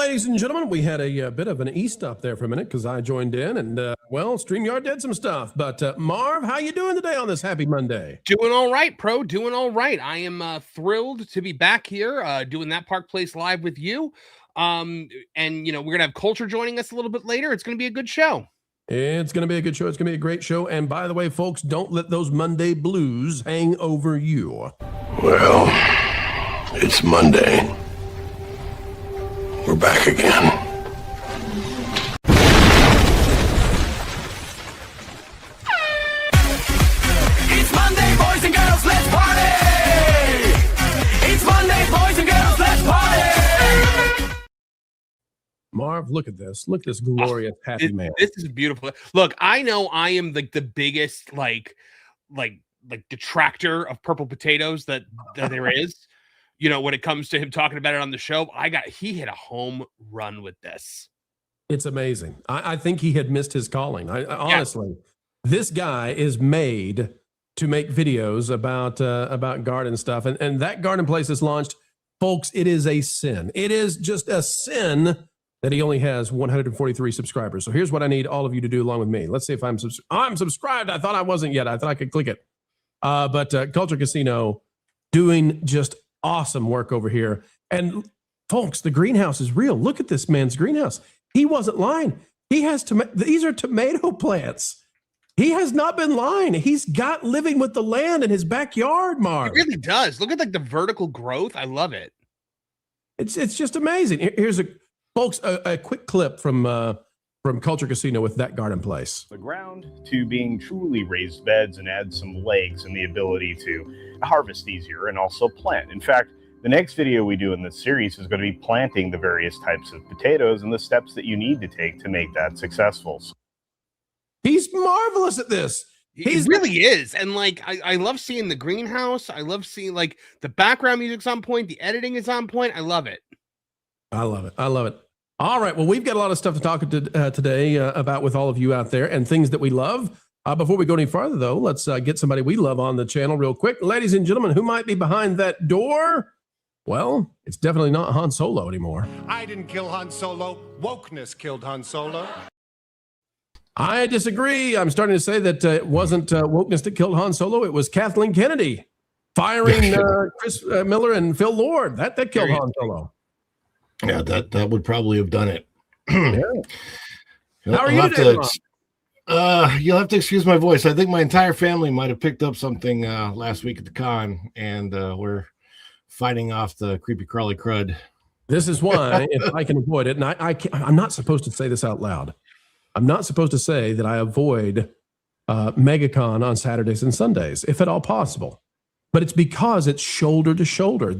ladies and gentlemen, we had a bit of an E-stop there for a minute because I joined in and, well, StreamYard did some stuff. But Marv, how you doing today on this happy Monday? Doing all right, Pro. Doing all right. I am thrilled to be back here doing that Park Place Live with you. And, you know, we're going to have Culture joining us a little bit later. It's going to be a good show. It's going to be a good show. It's going to be a great show. And by the way, folks, don't let those Monday blues hang over you. Well, it's Monday. We're back again. It's Monday, boys and girls, let's party! It's Monday, boys and girls, let's party! Marv, look at this. Look at this glorious happy man. This is beautiful. Look, I know I am the biggest like detractor of purple potatoes that there is. You know, when it comes to him talking about it on the show, he hit a home run with this. It's amazing. I think he had missed his calling. Honestly, this guy is made to make videos about garden stuff. And that garden place is launched. Folks, it is a sin. It is just a sin that he only has 143 subscribers. So here's what I need all of you to do along with me. Let's see if I'm subscribed. I thought I wasn't yet. I thought I could click it. But Culture Casino doing just awesome work over here. And folks, the greenhouse is real. Look at this man's greenhouse. He wasn't lying. He has these are tomato plants. He has not been lying. He's got living with the land in his backyard, Mark. It really does. Look at like the vertical growth. I love it. It's just amazing. Here's a quick clip from Culture Casino with that garden place. The ground to being truly raised beds and add some legs and the ability to harvest easier and also plant. In fact, the next video we do in this series is going to be planting the various types of potatoes and the steps that you need to take to make that successful. He's marvelous at this. He really is. And like, I love seeing the greenhouse. I love seeing like the background music's on point. The editing is on point. I love it. I love it. I love it. All right. Well, we've got a lot of stuff to talk today about with all of you out there and things that we love. Before we go any farther, though, let's get somebody we love on the channel real quick. Ladies and gentlemen, who might be behind that door? Well, it's definitely not Han Solo anymore. I didn't kill Han Solo. Wokeness killed Han Solo. I disagree. I'm starting to say that it wasn't wokeness that killed Han Solo. It was Kathleen Kennedy firing Chris Miller and Phil Lord. That killed Han Solo. Yeah, that would probably have done it. Yeah. How are you today, you'll have to excuse my voice. I think my entire family might have picked up something last week at the con, and we're fighting off the creepy crawly crud. This is why, if I can avoid it, and I'm not supposed to say this out loud. I'm not supposed to say that I avoid MegaCon on Saturdays and Sundays, if at all possible. But it's because it's shoulder to shoulder.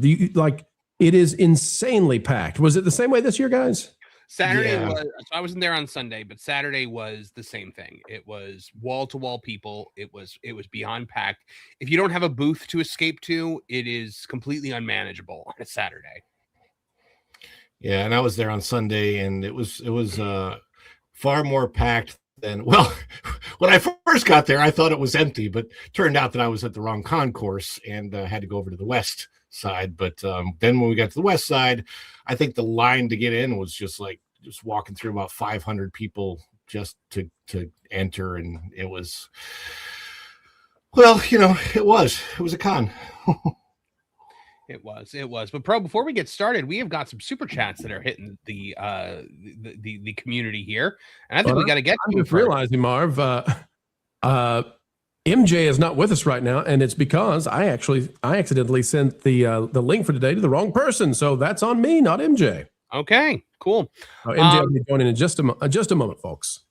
It is insanely packed. Was it the same way this year, guys? Saturday was, so I wasn't there on Sunday, but Saturday was the same thing. It was wall to wall people. It was beyond packed. If you don't have a booth to escape to, it is completely unmanageable on a Saturday. Yeah, and I was there on Sunday, and it was far more packed than, well, when I first got there, I thought it was empty, but turned out that I was at the wrong concourse and had to go over to the west side. But then when we got to the west side, I think the line to get in was just walking through about 500 people just to enter, and it was, well, it was a con. It was. But Pro, before we get started, we have got some super chats that are hitting the community here, and I think we got to get. I'm just realizing, Marv, MJ is not with us right now, and it's because I accidentally sent the link for today to the wrong person. So that's on me, not MJ. Okay, cool. MJ will be joining in just a moment, folks.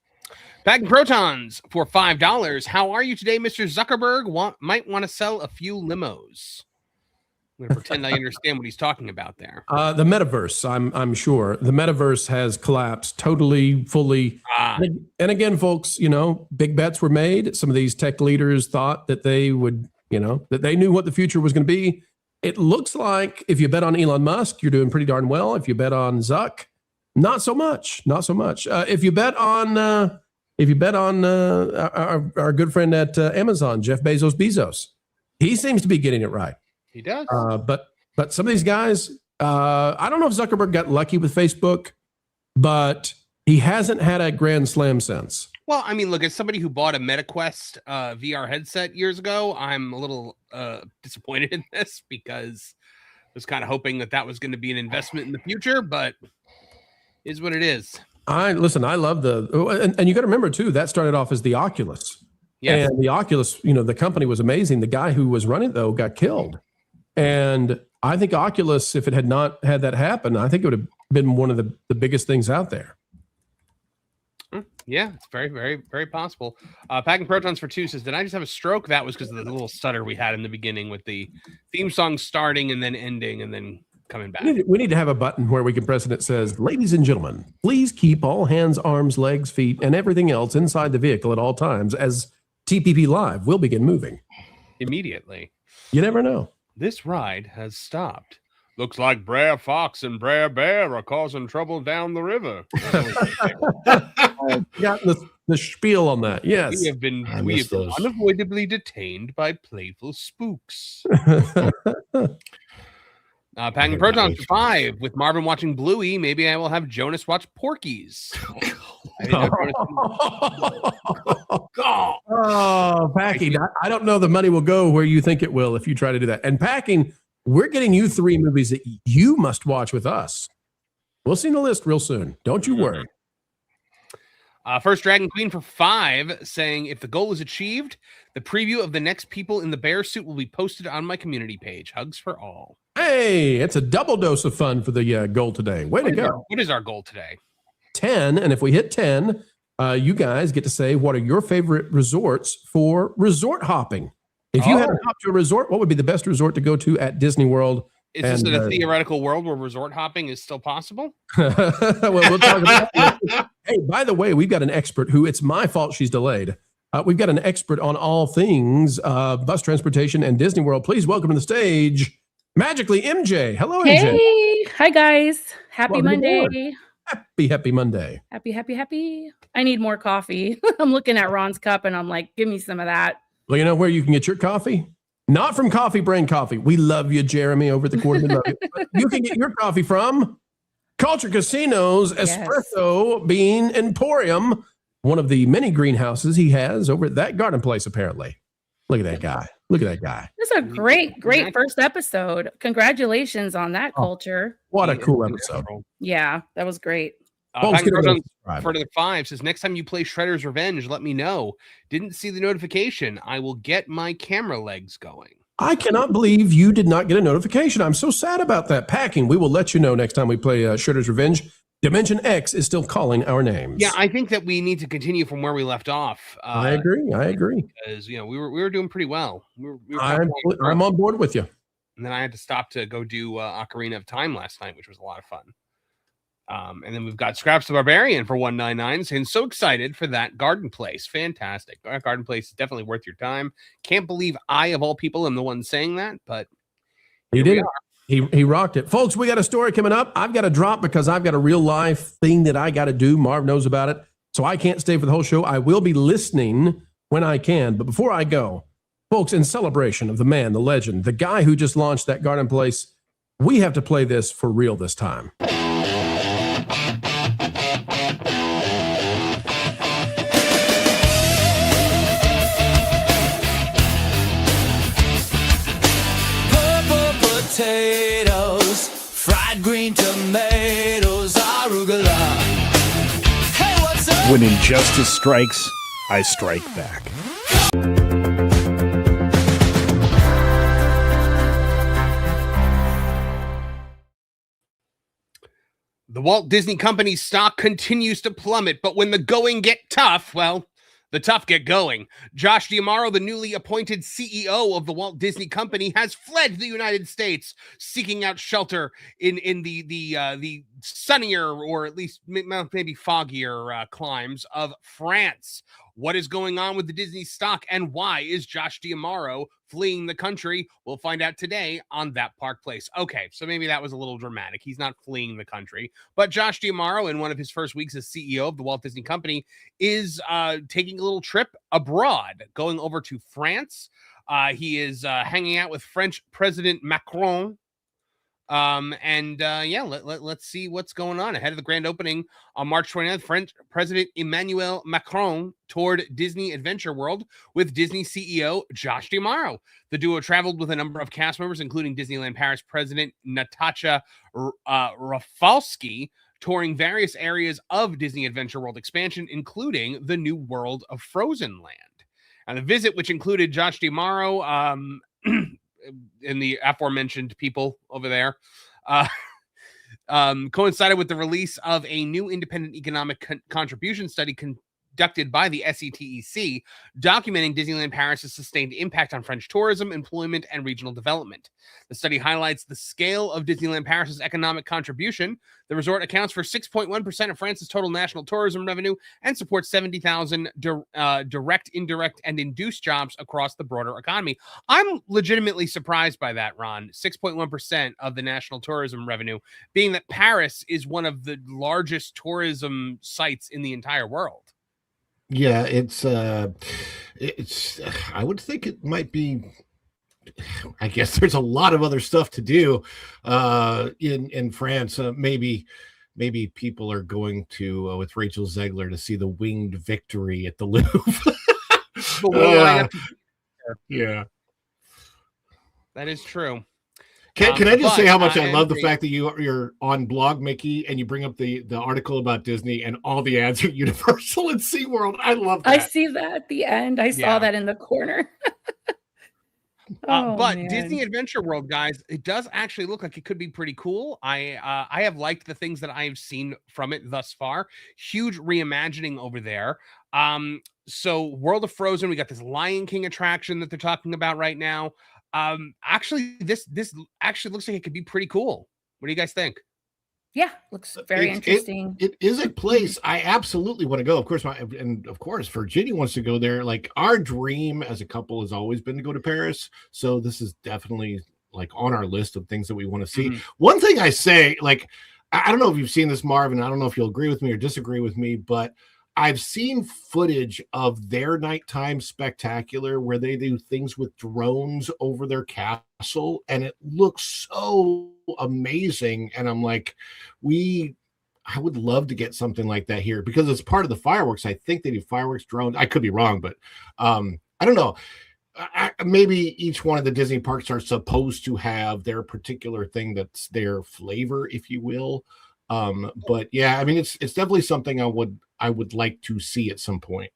Bagging Protons for $5. How are you today, Mr. Zuckerberg? Might want to sell a few limos. I'm going to pretend I understand what he's talking about there. The metaverse, I'm sure. The metaverse has collapsed totally, fully. And again, folks, big bets were made. Some of these tech leaders thought that they would, that they knew what the future was going to be. It looks like if you bet on Elon Musk, you're doing pretty darn well. If you bet on Zuck, not so much. If you bet on our good friend at Amazon, Jeff Bezos, he seems to be getting it right. He does. But some of these guys, I don't know if Zuckerberg got lucky with Facebook. but he hasn't had a Grand Slam since. Well, I mean, look, as somebody who bought a MetaQuest VR headset years ago, I'm a little disappointed in this because I was kind of hoping that was going to be an investment in the future, but is what it is. I love and you got to remember too, that started off as the Oculus. Yes. And the Oculus, the company was amazing. The guy who was running it, though, got killed. And I think Oculus, if it had not had that happen, I think it would have been one of the biggest things out there. Yeah, it's very, very, very possible. Packing Protons for 2 says, did I just have a stroke? That was because of the little stutter we had in the beginning with the theme song starting and then ending and then coming back. We need to have a button where we can press and it says, ladies and gentlemen, please keep all hands, arms, legs, feet, and everything else inside the vehicle at all times as TPP Live will begin moving. Immediately. You never know. This ride has stopped. Looks like Brer Fox and Brer Bear are causing trouble down the river. I've gotten the spiel on that. Yes. We have been unavoidably detained by playful spooks. Packing Protons for 5 with Marvin watching Bluey. Maybe I will have Jonas watch Porky's. Packing. I don't know the money will go where you think it will if you try to do that. And Packing, we're getting you 3 movies that you must watch with us. We'll see the list real soon. Don't you worry. First Dragon Queen for 5 saying, if the goal is achieved, the preview of the next people in the bear suit will be posted on my community page. Hugs for all. Hey, it's a double dose of fun for the goal today. Way to go. What is our goal today? 10. And if we hit 10, you guys get to say, what are your favorite resorts for resort hopping? If you had to hop to a resort, what would be the best resort to go to at Disney World? Is this in a theoretical world where resort hopping is still possible? Well, we'll talk about it. Hey, by the way, we've got an expert who, it's my fault she's delayed. We've got an expert on all things bus transportation and Disney World. Please welcome to the stage, MagicalyMJ. Hello, MJ. Hey, hi guys. Happy Monday. Happy Monday. Happy. I need more coffee. I'm looking at Ron's cup and I'm like, give me some of that. Well, you know where you can get your coffee? Not from Coffee Brain Coffee. We love you, Jeremy, over at the corner. But you can get your coffee from Culture Casino's Espresso Bean Emporium, one of the many greenhouses he has over at that garden place, apparently. Look at that guy. This is a great first episode. Congratulations on that, Culture. What a cool episode. Yeah, that was great. For the 5 says, next time you play Shredder's Revenge, let me know. Didn't see the notification. I will get my camera legs going. I cannot believe you did not get a notification. I'm so sad about that. Packing. We will let you know next time we play Shredder's Revenge. Dimension X is still calling our names. Yeah, I think that we need to continue from where we left off. I agree. Because we were doing pretty well. I'm on board with you. And then I had to stop to go do Ocarina of Time last night, which was a lot of fun. And then we've got Scraps the Barbarian for 199 saying, so excited for that garden place. Fantastic. That garden place is definitely worth your time. Can't believe I, of all people, am the one saying that, but he did. He rocked it. Folks, we got a story coming up. I've got to drop because I've got a real life thing that I got to do. Marv knows about it. So I can't stay for the whole show. I will be listening when I can. But before I go, folks, in celebration of the man, the legend, the guy who just launched that garden place, we have to play this for real this time. Potatoes, fried green tomatoes, arugula. Hey, what's up? When injustice strikes, I strike back. The Walt Disney Company's stock continues to plummet, but when the going get tough, well, the tough get going. Josh D'Amaro, the newly appointed CEO of the Walt Disney Company, has fled the United States, seeking out shelter in the sunnier, or at least maybe foggier climes of France. What is going on with the Disney stock, and why is Josh D'Amaro fleeing the country? We'll find out today on That Park Place. Okay, so maybe that was a little dramatic. He's not fleeing the country, but Josh D'Amaro, in one of his first weeks as CEO of the Walt Disney Company, is taking a little trip abroad, going over to France. He is hanging out with French President Macron. Let's see what's going on. Ahead of the grand opening on March 29th, French President Emmanuel Macron toured Disney Adventure World with Disney CEO Josh D'Amaro. The duo traveled with a number of cast members, including Disneyland Paris President Natasha Rafalski, touring various areas of Disney Adventure World expansion, including the new world of Frozen Land. And the visit, which included Josh D'Amaro, and the aforementioned people over there, coincided with the release of a new independent economic contribution study conducted by the SETEC, documenting Disneyland Paris' sustained impact on French tourism, employment, and regional development. The study highlights the scale of Disneyland Paris' economic contribution. The resort accounts for 6.1% of France's total national tourism revenue and supports 70,000 direct, indirect, and induced jobs across the broader economy. I'm legitimately surprised by that, Ron. 6.1% of the national tourism revenue, being that Paris is one of the largest tourism sites in the entire world. Yeah, it's I would think it might be. I guess there's a lot of other stuff to do in France. Maybe people are going to with Rachel Zegler to see the Winged Victory at the Louvre. Yeah, that is true. Can I just say how much I love the fact that you're on Blog Mickey and you bring up the article about Disney and all the ads are Universal and SeaWorld. I love that. I see that at the end. I saw that in the corner. But man. Disney Adventure World, guys, it does actually look like it could be pretty cool. I have liked the things that I've seen from it thus far. Huge reimagining over there. So World of Frozen, we got this Lion King attraction that they're talking about right now. Actually, this actually looks like it could be pretty cool. What do you guys think? Yeah, looks very interesting. It is a place I absolutely want to go. Of course, Virginia wants to go there. Like, our dream as a couple has always been to go to Paris. So this is definitely like on our list of things that we want to see. One thing I say, like, I don't know if you've seen this, Marvin. I don't know if you'll agree with me or disagree with me, but I've seen footage of their nighttime spectacular where they do things with drones over their castle, and it looks so amazing. And I'm like, I would love to get something like that here because it's part of the fireworks. I think they do fireworks, drones. I could be wrong, but I don't know. Maybe each one of the Disney parks are supposed to have their particular thing that's their flavor, if you will. But yeah, I mean, it's definitely something I would like to see at some point.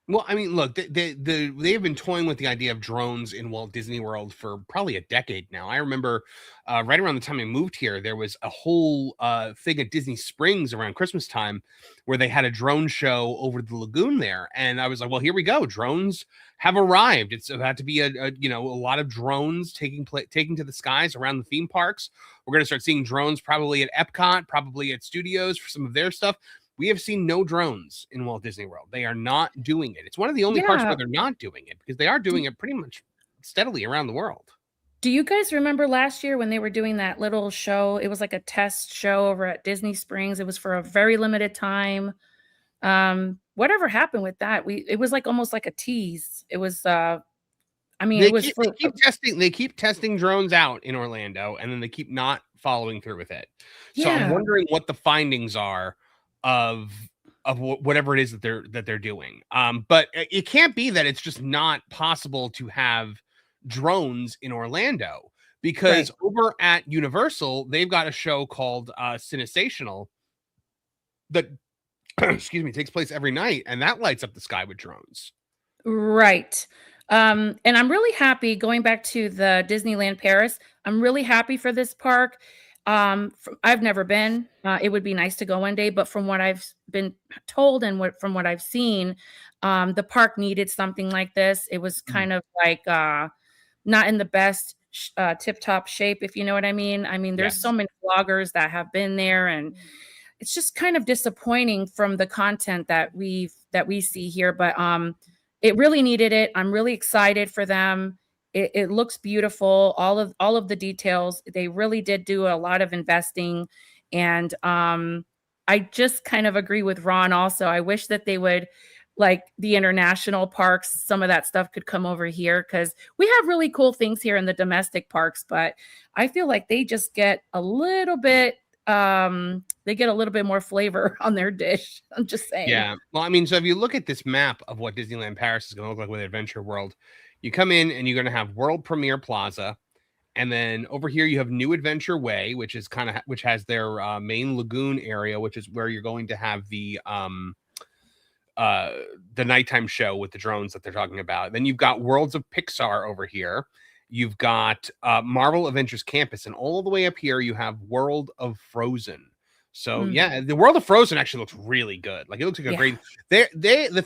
Well, I mean, look, they've been toying with the idea of drones in Walt Disney World for probably a decade now. I remember right around the time I moved here, there was a whole thing at Disney Springs around Christmas time where they had a drone show over the lagoon there. And I was like, well, here we go. Drones have arrived. It's about to be a lot of drones taking to the skies around the theme parks. We're going to start seeing drones probably at Epcot, probably at studios for some of their stuff. We have seen no drones in Walt Disney World. They are not doing it. It's one of the only parks where they're not doing it because they are doing it pretty much steadily around the world. Do you guys remember last year when they were doing that little show? It was like a test show over at Disney Springs. It was for a very limited time. Whatever happened with that? It was like almost like a tease. It was they keep testing drones out in Orlando, and then they keep not following through with it. So I'm wondering what the findings are of whatever it is that they're doing. But it can't be that it's just not possible to have drones in Orlando because over at Universal, they've got a show called Cinesational that takes place every night, and that lights up the sky with drones. Right. And I'm really happy going back to the Disneyland Paris. I'm really happy for this park. I've never been. It would be nice to go one day, but from what I've been told and from what I've seen, the park needed something like this. It was kind of like not in the best tip-top shape, if you know what I mean. I mean, there's so many vloggers that have been there, and it's just kind of disappointing from the content that we see here. But it really needed it. I'm really excited for them. It looks beautiful. All of the details. They really did do a lot of investing, and I just kind of agree with Ron. Also, I wish that they would like the international parks, some of that stuff could come over here because we have really cool things here in the domestic parks, but I feel like they just get a little bit they get a little bit more flavor on their dish. I'm just saying. Yeah. Well, I mean, so if you look at this map of what Disneyland Paris is going to look like with Adventure World, you come in and you're going to have World Premiere Plaza. And then over here you have New Adventure Way, which is which has their main lagoon area, which is where you're going to have the nighttime show with the drones that they're talking about. Then you've got Worlds of Pixar over here. You've got Marvel Adventures Campus, and all the way up here you have World of Frozen. So yeah, the World of Frozen actually looks really good. Like it looks like a great. The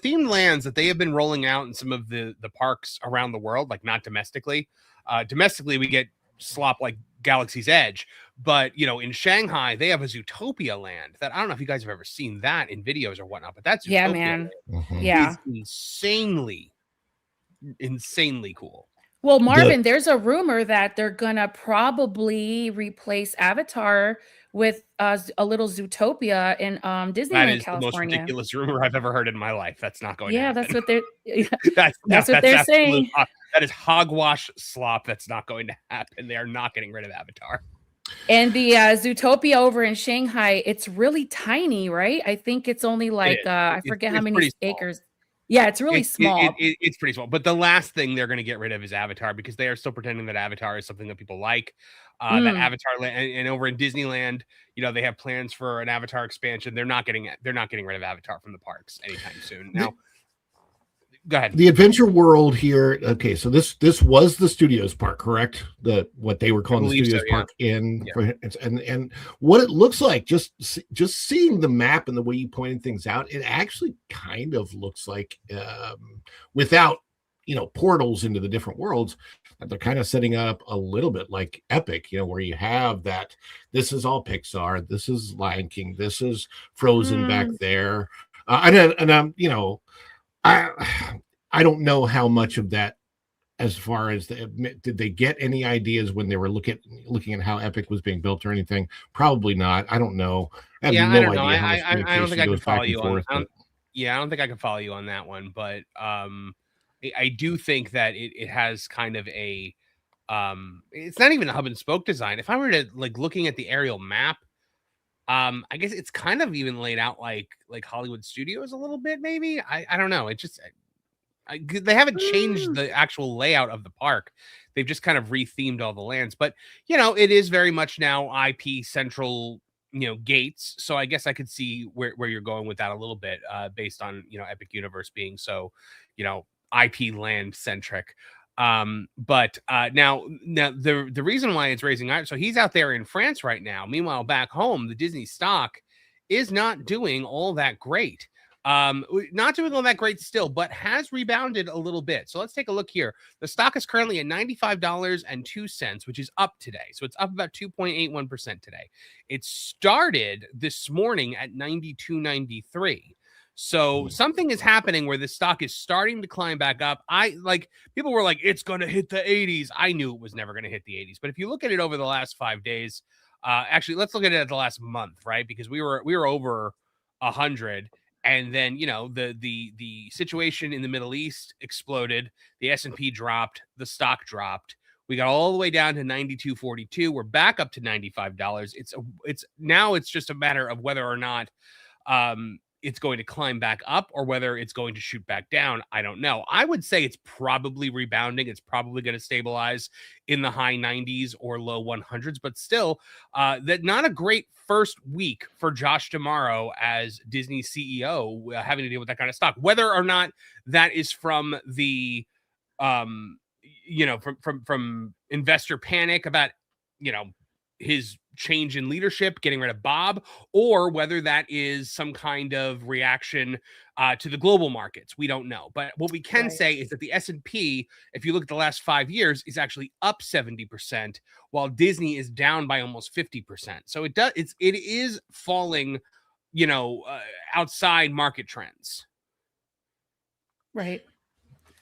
themed lands that they have been rolling out in some of the parks around the world, like not domestically. Domestically, we get slop like Galaxy's Edge, but in Shanghai they have a Zootopia land that I don't know if you guys have ever seen that in videos or whatnot, but that's yeah, man, insanely cool. Well, Marvin, there's a rumor that they're gonna probably replace Avatar with a little Zootopia in Disneyland, that is California. The most ridiculous rumor I've ever heard in my life. That's not going to happen. That's what they're that's what they're saying. That is hogwash slop. That's not going to happen. They are not getting rid of Avatar. And the Zootopia over in Shanghai, it's really tiny, right? I think it's only like I forget how many acres. Yeah, it's really small. It's pretty small. But the last thing they're going to get rid of is Avatar because they are still pretending that Avatar is something that people like. That Avatar and over in Disneyland, they have plans for an Avatar expansion. They're not getting rid of Avatar from the parks anytime soon. Now, go ahead. The Adventure World here. Okay, so this was the Studios Park, correct? What they were calling the Studios Park and what it looks like. Just seeing the map and the way you pointed things out, it actually kind of looks like without portals into the different worlds, that they're kind of setting up a little bit like Epic, where you have that. This is all Pixar. This is Lion King. This is Frozen back there, and I'm I don't know how much of that, as far as did they get any ideas when they were looking at how Epic was being built or anything? Probably not. I don't know. I don't know. I don't think I can follow you on. I don't think I can follow you on that one. But I do think that it has kind of a it's not even a hub and spoke design. If I were to looking at the aerial map, I guess it's kind of even laid out like Hollywood Studios a little bit, maybe. I don't know. It just they haven't changed the actual layout of the park. They've just kind of rethemed all the lands. But it is very much now IP central, gates. So I guess I could see where you're going with that a little bit, based on Epic Universe being so, IP land centric. But now the reason why it's raising, so he's out there in France right now. Meanwhile, back home, the Disney stock is not doing all that great. Not doing all that great still, but has rebounded a little bit. So let's take a look here. The stock is currently at $95.02, which is up today. So it's up about 2.81% today. It started this morning at $92.93. So something is happening where the stock is starting to climb back up. People were like, it's going to hit the 80s. I knew it was never going to hit the 80s. But if you look at it over the last 5 days, actually, let's look at it at the last month, right? Because we were over 100. And then, the situation in the Middle East exploded. The S&P dropped. The stock dropped. We got all the way down to $92.42. We're back up to $95. It's just a matter of whether or not it's going to climb back up or whether it's going to shoot back down. I don't know. I would say it's probably rebounding. It's probably going to stabilize in the high 90s or low 100s, but still, that not a great first week for Josh D'Amaro as Disney CEO, having to deal with that kind of stock. Whether or not that is from the, from investor panic about, his change in leadership, getting rid of Bob, or whether that is some kind of reaction to the global markets. We don't know. But what we can say is that the S&P, if you look at the last 5 years, is actually up 70%, while Disney is down by almost 50%. So it is falling, outside market trends. Right.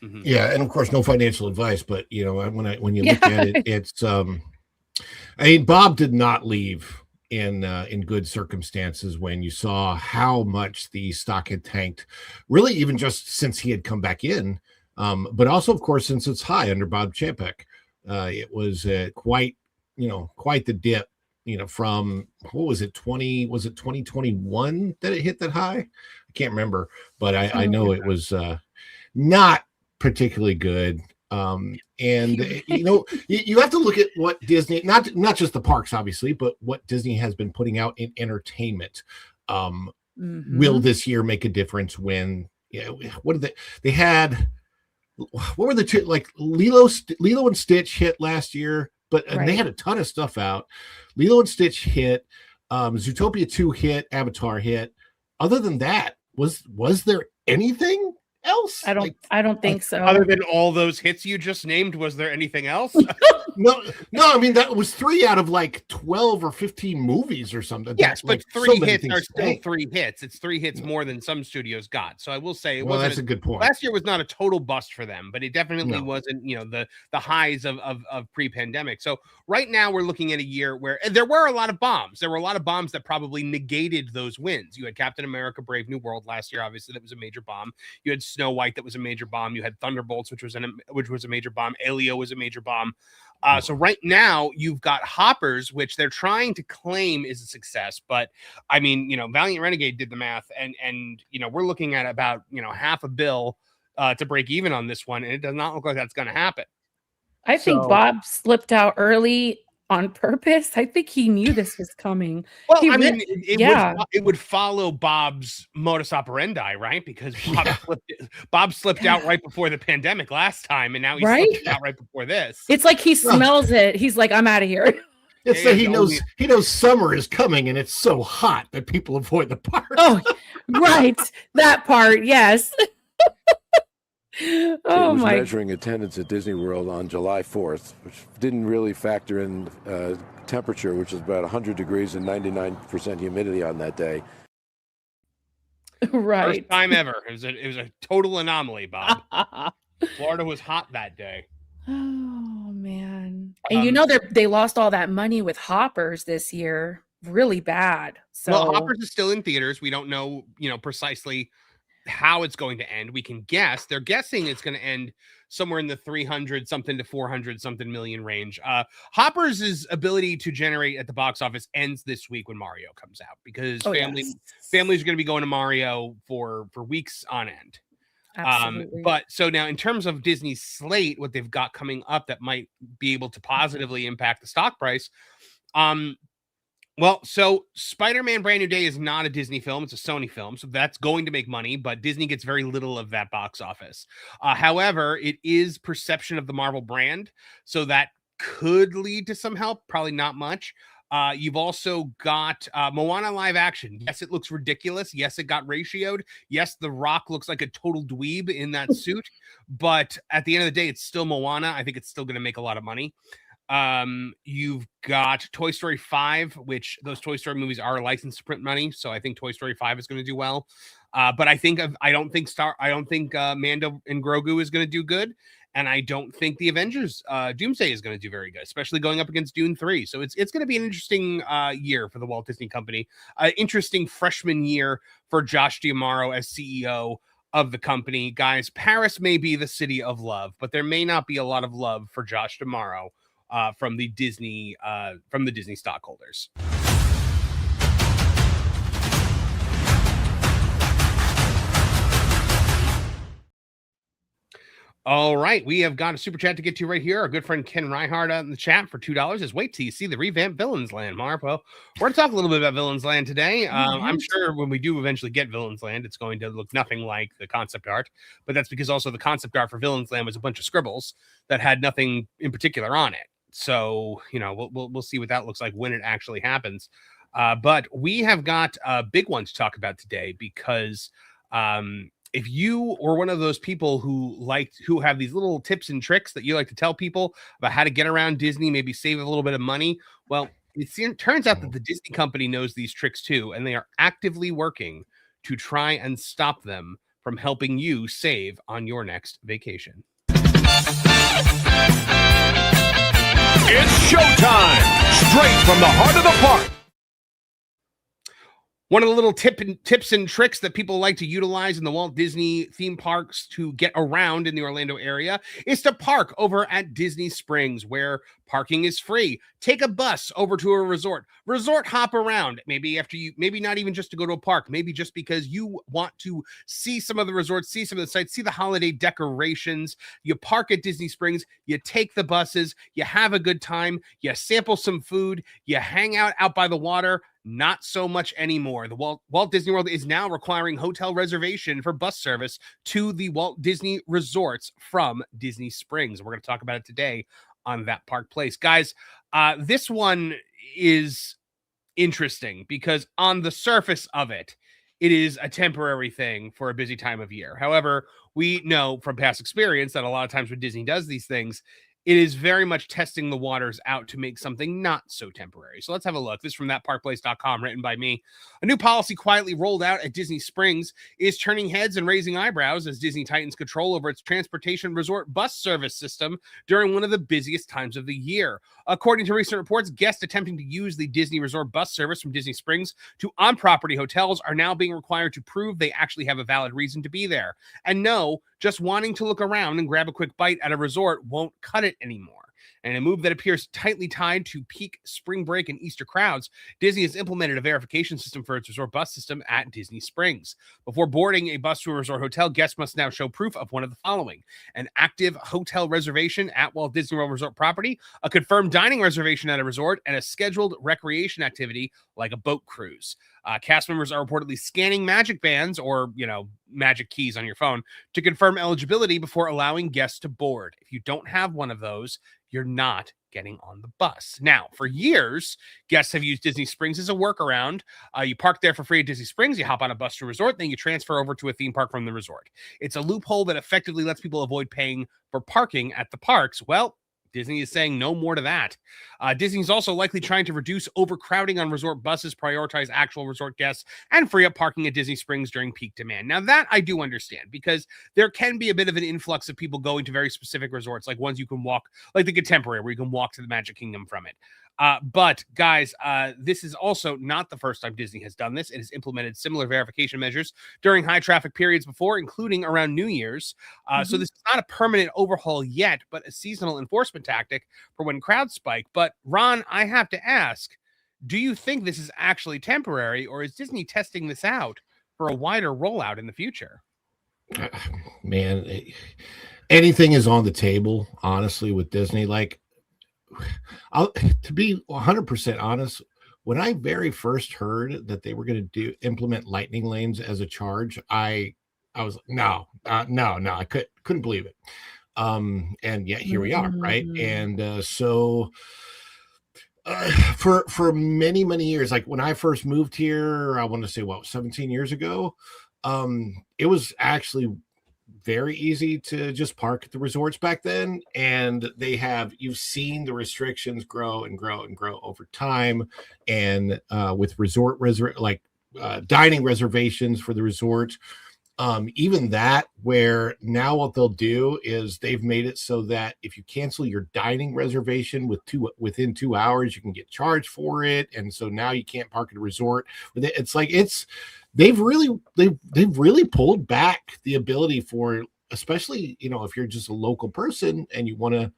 Mm-hmm. Yeah, and of course, no financial advice, but when you look at it, it's Bob did not leave in good circumstances when you saw how much the stock had tanked, really even just since he had come back in, but also of course since it's high under Bob Chapek. It was quite the dip, from what was it, 2021 that it hit that high? I can't remember, but I know it was not particularly good. And you have to look at what Disney, not just the parks obviously, but what Disney has been putting out in entertainment. Will this year make a difference when what did they had, what were the two, like Lilo and Stitch hit last year, but and they had a ton of stuff out. Lilo and Stitch hit, Zootopia 2 hit, Avatar hit. Other than that, was there anything else? I don't think so. Other than all those hits you just named, was there anything else? No. I mean, that was 3 out of like 12 or 15 movies or something. Yes, but like, 3 hits are still 3 hits. It's 3 hits more than some studios got. So I will say it wasn't. That's a good point. Last year was not a total bust for them, but it definitely wasn't, the highs of pre-pandemic. So right now we're looking at a year where there were a lot of bombs. There were a lot of bombs that probably negated those wins. You had Captain America: Brave New World last year, obviously that was a major bomb. You had Snow White, that was a major bomb. You had Thunderbolts, which was a major bomb. Elio was a major bomb. So right now you've got Hoppers, which they're trying to claim is a success, but I mean, Valiant Renegade did the math, and we're looking at about $500 million to break even on this one, and it does not look like that's going to happen. I think Bob slipped out early on purpose. I think he knew this was coming. Well, it would follow Bob's modus operandi, right? Because Bob slipped out right before the pandemic last time, and now he's slipped out right before this. It's like he smells it. He's like, I'm out of here. It's that he knows summer is coming, and it's so hot that people avoid the park. Oh, right, that part, yes. Was measuring attendance at Disney World on July 4th, which didn't really factor in temperature, which is about 100 degrees and 99% humidity on that day. Right. First time ever. It was a total anomaly, Bob. Florida was hot that day. Oh man. And they lost all that money with Hoppers this year. Really bad. So Hoppers is still in theaters. We don't know, precisely how it's going to end. We can guess. They're guessing it's going to end somewhere in the 300 something to 400 something million range. Hoppers' ability to generate at the box office ends this week when Mario comes out, because families are going to be going to Mario for weeks on end. Absolutely. But so now in terms of Disney's slate, what they've got coming up that might be able to positively impact the stock price. Well, so Spider-Man Brand New Day is not a Disney film. It's a Sony film. So that's going to make money, but Disney gets very little of that box office. However, it is perception of the Marvel brand. So that could lead to some help. Probably not much. You've also got Moana live action. Yes, it looks ridiculous. Yes, it got ratioed. Yes, The Rock looks like a total dweeb in that suit. But at the end of the day, it's still Moana. I think it's still going to make a lot of money. You've got Toy Story 5, which those Toy Story movies are licensed to print money, so I think Toy Story 5 is going to do well. But I don't think Mando and Grogu is going to do good, and I don't think the Avengers Doomsday is going to do very good, especially going up against Dune 3. So it's going to be an interesting year for the Walt Disney Company. Interesting freshman year for Josh D'Amaro as CEO of the company. Guys, Paris may be the city of love, but there may not be a lot of love for Josh D'Amaro from the Disney stockholders. All right, we have got a super chat to get to right here. Our good friend Ken Reinhardt in the chat for $2 says, "Wait till you see the revamped Villains Land, Marv." Well, we're going to talk a little bit about Villains Land today. I'm sure when we do eventually get Villains Land, it's going to look nothing like the concept art, but that's because also the concept art for Villains Land was a bunch of scribbles that had nothing in particular on it. So, we'll see what that looks like when it actually happens. But we have got a big one to talk about today, because if you or one of those people who have these little tips and tricks that you like to tell people about how to get around Disney, maybe save a little bit of money, well, it turns out that the Disney company knows these tricks too, and they are actively working to try and stop them from helping you save on your next vacation. It's showtime! Straight from the heart of the park. One of the little tips and tricks that people like to utilize in the Walt Disney theme parks to get around in the Orlando area is to park over at Disney Springs, where parking is free. Take a bus over to a resort hop around. Maybe maybe not even just to go to a park, maybe just because you want to see some of the resorts, see some of the sites, see the holiday decorations. You park at Disney Springs, you take the buses, you have a good time, you sample some food, you hang out by the water. Not so much anymore. The Walt Disney World is now requiring hotel reservation for bus service to the Walt Disney resorts from Disney Springs. We're going to talk about it today on That Park Place. Guys, this one is interesting because on the surface of it, it is a temporary thing for a busy time of year. However, we know from past experience that a lot of times when Disney does these things, it is very much testing the waters out to make something not so temporary. So let's have a look. This is from thatparkplace.com, written by me. A new policy quietly rolled out at Disney Springs is turning heads and raising eyebrows as Disney tightens control over its transportation resort bus service system during one of the busiest times of the year. According to recent reports, guests attempting to use the Disney Resort bus service from Disney Springs to on-property hotels are now being required to prove they actually have a valid reason to be there. And no, just wanting to look around and grab a quick bite at a resort won't cut it anymore. And a move that appears tightly tied to peak spring break and Easter crowds, Disney has implemented a verification system for its resort bus system at Disney Springs. Before boarding a bus to a resort hotel, guests must now show proof of one of the following: an active hotel reservation at Walt Disney World Resort property, a confirmed dining reservation at a resort, and a scheduled recreation activity like a boat cruise. Cast members are reportedly scanning magic bands or, magic keys on your phone to confirm eligibility before allowing guests to board. If you don't have one of those, you're not getting on the bus. Now, for years, guests have used Disney Springs as a workaround. You park there for free at Disney Springs, you hop on a bus to a resort, then you transfer over to a theme park from the resort. It's a loophole that effectively lets people avoid paying for parking at the parks. Well, Disney is saying no more to that. Disney is also likely trying to reduce overcrowding on resort buses, prioritize actual resort guests, and free up parking at Disney Springs during peak demand. Now, that I do understand because there can be a bit of an influx of people going to very specific resorts, like ones you can walk, like the Contemporary, where you can walk to the Magic Kingdom from it. But guys, this is also not the first time Disney has done this. It has implemented similar verification measures during high traffic periods before, including around New Year's. So this is not a permanent overhaul yet, but a seasonal enforcement tactic for when crowds spike. But Ron, I have to ask, do you think this is actually temporary, or is Disney testing this out for a wider rollout in the future? Man, anything is on the table, honestly, with Disney. Like, to be 100% honest, when I very first heard that they were going to implement lightning lanes as a charge, I was like, no, I couldn't believe it. And yet here we are, right? And so for many years, like when I first moved here, I want to say 17 years ago, it was actually very easy to just park at the resorts back then, and you've seen the restrictions grow and grow and grow over time, and with dining reservations for the resort, even that, where now what they'll do is they've made it so that if you cancel your dining reservation within 2 hours, you can get charged for it, and so now you can't park at a resort. They've really pulled back the ability for, especially, if you're just a local person and you want to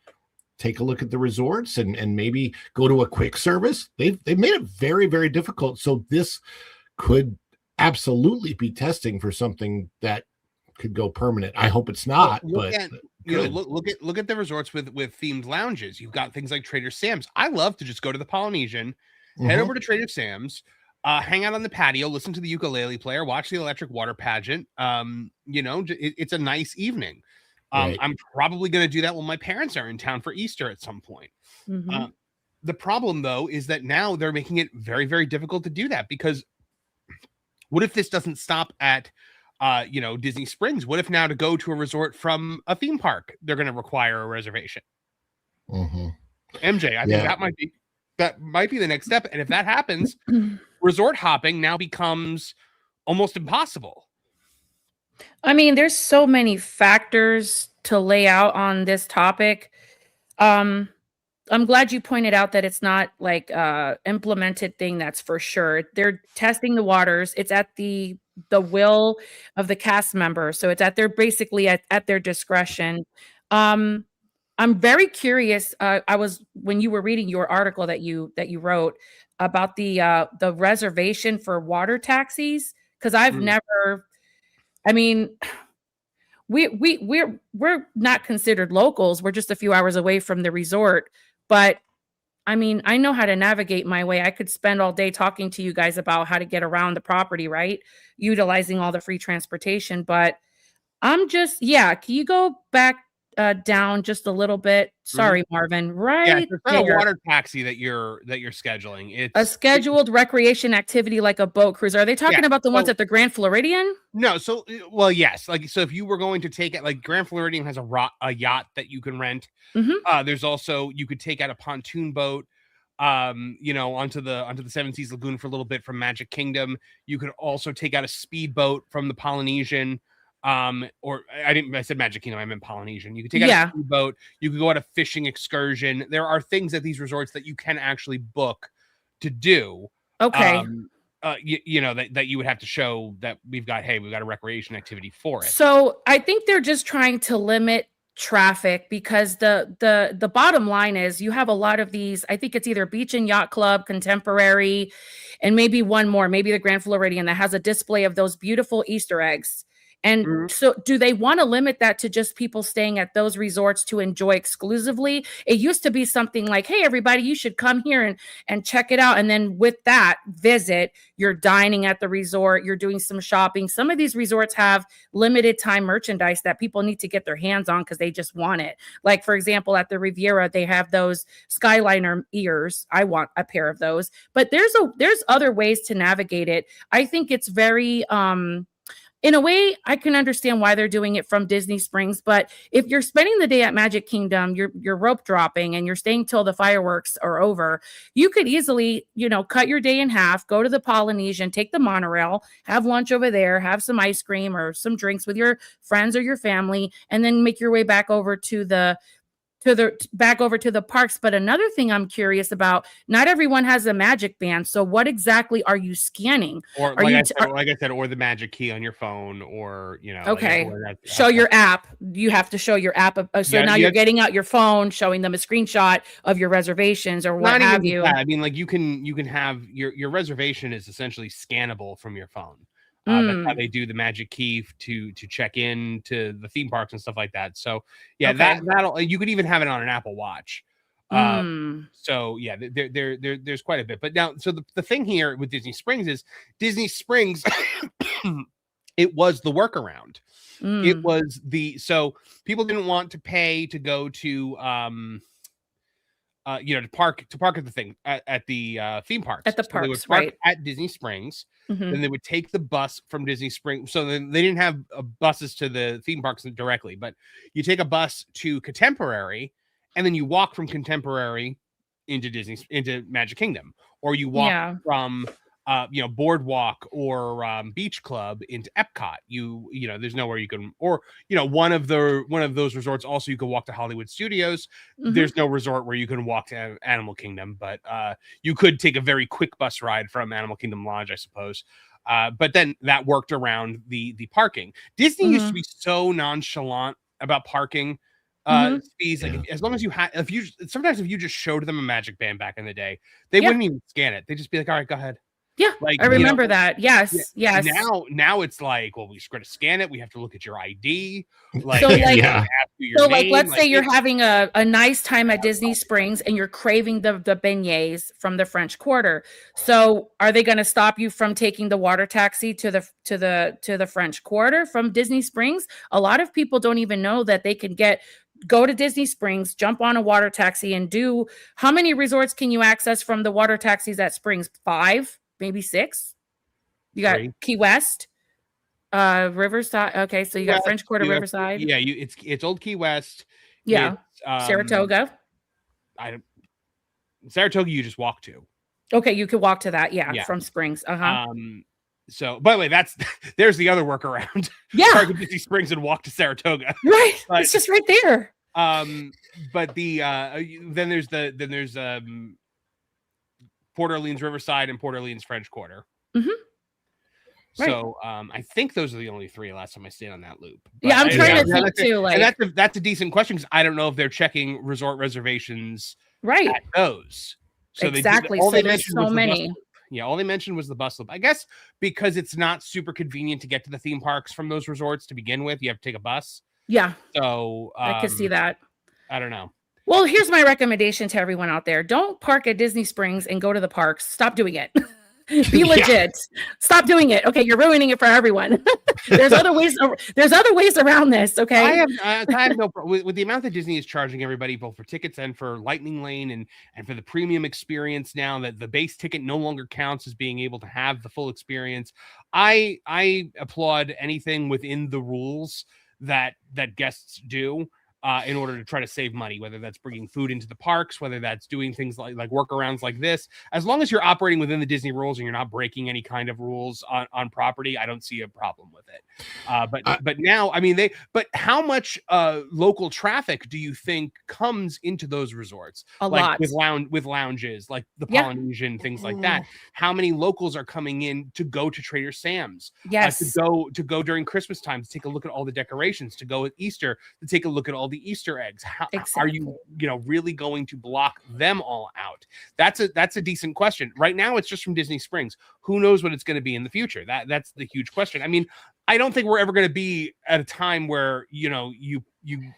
take a look at the resorts and maybe go to a quick service. They've made it very, very difficult. So this could absolutely be testing for something that could go permanent. I hope it's not, look at the resorts with themed lounges. You've got things like Trader Sam's. I love to just go to the Polynesian, head over to Trader Sam's, hang out on the patio, listen to the ukulele player, watch the electric water pageant. It's a nice evening. Right. I'm probably going to do that when my parents are in town for Easter at some point. The problem, though, is that now they're making it very, very difficult to do that, because what if this doesn't stop at Disney Springs? What if now to go to a resort from a theme park, they're going to require a reservation? MJ, I think that might be the next step. And if that happens, resort hopping now becomes almost impossible. I mean, there's so many factors to lay out on this topic. I'm glad you pointed out that it's not like implemented thing. That's for sure. They're testing the waters. It's at the will of the cast member, so it's at their basically at their discretion. Um, I'm very curious. I was when you were reading your article that you wrote about the reservation for water taxis, because I've Mm. never. I mean, we're not considered locals. We're just a few hours away from the resort, but I mean, I know how to navigate my way. I could spend all day talking to you guys about how to get around the property, right? Utilizing all the free transportation, but I'm just yeah, can you go back down just a little bit? Sorry, Marvin. Yeah, Right so it's not a there. water taxi that you're scheduling. A It's scheduled recreation activity like a boat cruise. Are they talking about the ones so at the Grand Floridian? no, so well, yes. Like so if you were going to take it, like Grand Floridian has a yacht that you can rent. Mhm. There's also you could take out a pontoon boat onto the Seven Seas Lagoon for a little bit from Magic Kingdom. You could also take out a speedboat from the Polynesian. Or I said Magic Kingdom, I meant Polynesian. You could take out a speedboat, you could go on a fishing excursion. There are things at these resorts that you can actually book to do. Okay. That you would have to show that we've got a recreation activity for it. So I think they're just trying to limit traffic because the bottom line is you have a lot of these. I think it's either Beach and Yacht Club, Contemporary, and maybe one more, maybe the Grand Floridian that has a display of those beautiful Easter eggs. And so do they want to limit that to just people staying at those resorts to enjoy exclusively? It used to be something like, hey, everybody, you should come here and check it out. And then with that visit, you're dining at the resort, you're doing some shopping. Some of these resorts have limited time merchandise that people need to get their hands on because they just want it. Like, for example, at the Riviera, they have those Skyliner ears. I want a pair of those. But there's other ways to navigate it. I think it's very in a way, I can understand why they're doing it from Disney Springs, but if you're spending the day at Magic Kingdom, you're rope dropping and you're staying till the fireworks are over, you could easily, cut your day in half, go to the Polynesian, take the monorail, have lunch over there, have some ice cream or some drinks with your friends or your family, and then make your way back over to the parks. But another thing I'm curious about, not everyone has a magic band. So what exactly are you scanning? Or like I said, or the magic key on your phone, or okay, show your app. You have to show your app. So now you're getting out your phone, showing them a screenshot of your reservations or what have you. I mean, like you can have your reservation is essentially scannable from your phone. That's how they do the magic key to check in to the theme parks and stuff like that. So yeah, that'll you could even have it on an Apple Watch. So yeah, there's quite a bit. But now, so the thing here with Disney Springs is Disney Springs, it was the workaround. It was so people didn't want to pay to go to to park at the thing at the theme parks. At the parks, they would park right? At Disney Springs. Then they would take the bus from Disney Springs. So then they didn't have buses to the theme parks directly, but you take a bus to Contemporary, and then you walk from Contemporary into Magic Kingdom, or you walk from Boardwalk or Beach Club into Epcot. There's nowhere you can, or one of those resorts also you can walk to Hollywood Studios. There's no resort where you can walk to Animal Kingdom, but you could take a very quick bus ride from Animal Kingdom Lodge, I suppose. But then that worked around the parking. Disney used to be so nonchalant about parking fees. Like as long as sometimes if you just showed them a magic band back in the day, they wouldn't even scan it. They'd just be like, all right, go ahead. Yeah, I remember that. Yes. Now it's like, well, we're going to scan it. We have to look at your ID. Let's say you're having a nice time at Disney Springs and you're craving the beignets from the French Quarter. So are they going to stop you from taking the water taxi to the French Quarter from Disney Springs? A lot of people don't even know that they can go to Disney Springs, jump on a water taxi, and do. How many resorts can you access from the water taxis at Springs? 5, maybe 6. You got 3. Key West, Riverside. Okay, so you got French Quarter, Riverside. Yeah, it's Old Key West. Yeah, Saratoga. Saratoga, you just walk to. Okay, you could walk to that. Yeah. From Springs. So, by the way, there's the other workaround. Yeah, park at Disney Springs and walk to Saratoga. Right, it's just right there. But then there's Port Orleans Riverside and Port Orleans French Quarter. Mm-hmm. Right. So I think those are the only three last time I stayed on that loop. But yeah, I'm trying to think too. Like, that's a decent question because I don't know if they're checking resort reservations right at those. So exactly. All so they there's mentioned so was many. Yeah, all they mentioned was the bus loop. I guess because it's not super convenient to get to the theme parks from those resorts to begin with. You have to take a bus. Yeah. So I could see that. I don't know. Well, here's my recommendation to everyone out there. Don't park at Disney Springs and go to the parks. Stop doing it. Be legit. Stop doing it. Okay, you're ruining it for everyone. There's other ways. There's other ways around this. Okay. I have no problem with the amount that Disney is charging everybody, both for tickets and for Lightning Lane and for the premium experience. Now that the base ticket no longer counts as being able to have the full experience, I applaud anything within the rules that guests do. In order to try to save money, whether that's bringing food into the parks, whether that's doing things like workarounds like this, as long as you're operating within the Disney rules and you're not breaking any kind of rules on property, I don't see a problem with it. But now, I mean, but how much local traffic do you think comes into those resorts? A lot. With lounges, like the Polynesian, things like that. How many locals are coming in to go to Trader Sam's? Yes. To go during Christmas time to take a look at all the decorations, to go at Easter to take a look at all the Easter eggs. How are you really going to block them all out? That's a decent question. Right now it's just from Disney Springs. Who knows what it's going to be in the future? That's the huge question. I mean, I don't think we're ever going to be at a time where you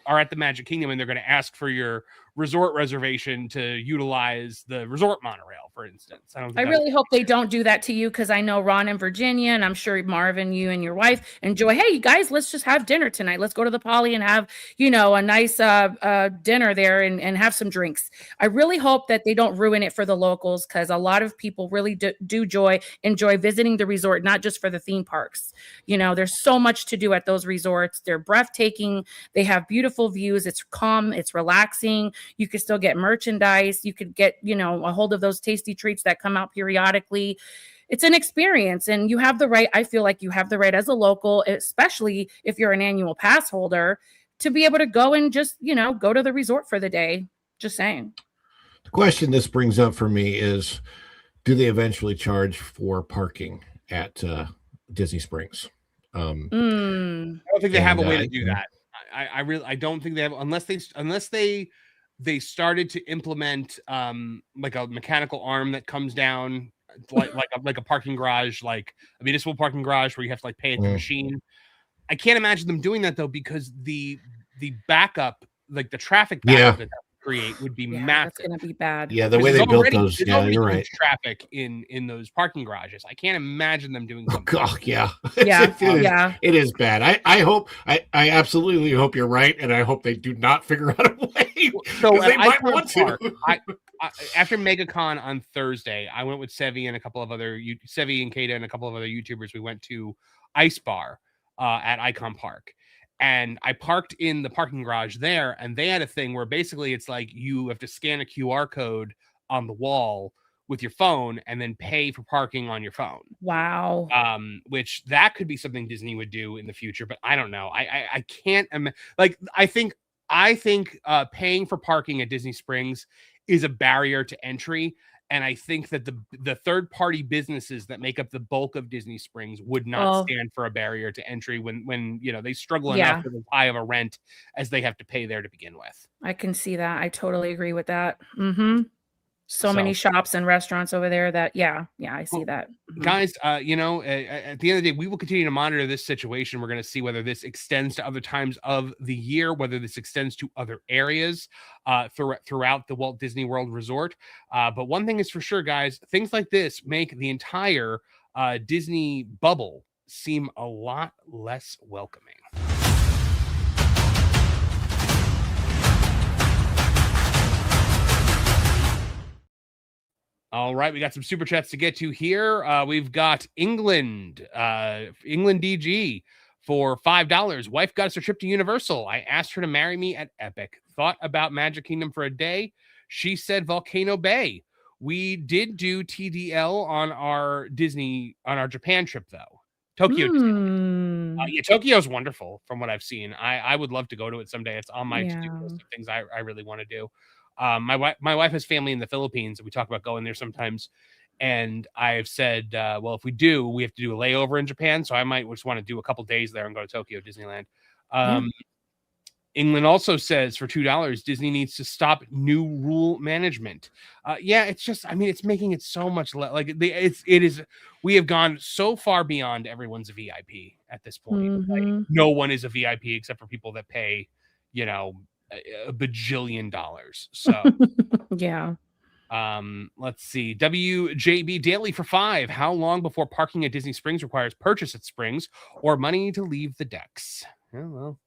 are at the Magic Kingdom and they're going to ask for your resort reservation to utilize the resort monorail, for instance. I really hope they don't do that to you, because I know Ron and Virginia, and I'm sure Marvin, you and your wife enjoy. Hey, you guys, let's just have dinner tonight. Let's go to the Poly and have a nice dinner there and have some drinks. I really hope that they don't ruin it for the locals, because a lot of people really do enjoy visiting the resort, not just for the theme parks. There's so much to do at those resorts. They're breathtaking. They have beautiful views. It's calm. It's relaxing. You could still get merchandise. You could get, a hold of those tasty treats that come out periodically. It's an experience, and you have the right. I feel like you have the right as a local, especially if you're an annual pass holder, to be able to go and just, go to the resort for the day. Just saying. The question this brings up for me is, do they eventually charge for parking at Disney Springs? I don't think they have a way to do that. I don't think they have, unless they started to implement like a mechanical arm that comes down like a parking garage, like a municipal parking garage where you have to pay at the machine. I can't imagine them doing that though, because the backup, like the traffic backup that create would be massive. It's going to be bad. Yeah, the way they built those. Yeah, you're right. Traffic in those parking garages. I can't imagine them doing something. Oh, yeah. Yeah. It is bad. I absolutely hope you're right, and I hope they do not figure out a way. So they might want to. After MegaCon on Thursday, I went with Sevi and Sevi and Kata and a couple of other YouTubers. We went to Ice Bar at Icon Park. And I parked in the parking garage there, and they had a thing where basically it's like you have to scan a QR code on the wall with your phone and then pay for parking on your phone. Wow. Which that could be something Disney would do in the future, but I don't know. I can't I think paying for parking at Disney Springs is a barrier to entry. And I think that the third-party businesses that make up the bulk of Disney Springs would not stand for a barrier to entry when they struggle enough with as high of a rent as they have to pay there to begin with. I can see that. I totally agree with that. Mm-hmm. So many shops and restaurants over there that, I see that. Mm-hmm. Guys, at the end of the day, we will continue to monitor this situation. We're going to see whether this extends to other times of the year, whether this extends to other areas throughout the Walt Disney World Resort. But one thing is for sure, guys, things like this make the entire Disney bubble seem a lot less welcoming. All right, we got some super chats to get to here. We've got England DG for $5. Wife got us a trip to Universal. I asked her to marry me at Epic. Thought about Magic Kingdom for a day. She said Volcano Bay. We did do TDL on our Japan trip though. Tokyo. Mm. Yeah, Tokyo's wonderful from what I've seen. I would love to go to it someday. It's on my to-do Yeah. list of things I really want to do. My wife has family in the Philippines, and we talk about going there sometimes. And I've said, well, if we do, we have to do a layover in Japan. So I might just want to do a couple days there and go to Tokyo Disneyland. Yeah. England also says for $2, Disney needs to stop new rule management. Yeah, it's just, I mean, it's making it so much like it is. We have gone so far beyond everyone's a VIP at this point. Like, no one is a VIP except for people that pay, you know, a bajillion dollars. So Yeah. let's see. WJB Daily for 5. How long before parking at Disney Springs requires purchase at Springs or money to leave the decks? Yeah, well,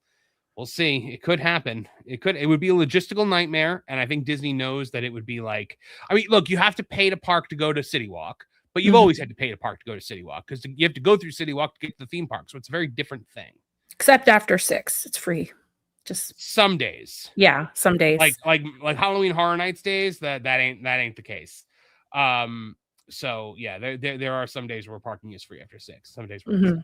we'll see. It could happen. It would be a logistical nightmare. And I think Disney knows that it would be like, I mean, look, you have to pay to park to go to City Walk, but you've always had to pay to park to go to City Walk because you have to go through City Walk to get to the theme park. So it's a very different thing. Except after 6, it's free. Just some days. Yeah, some days. Like Halloween Horror Nights days, that ain't the case. So yeah, there are some days where parking is free after 6. Some days where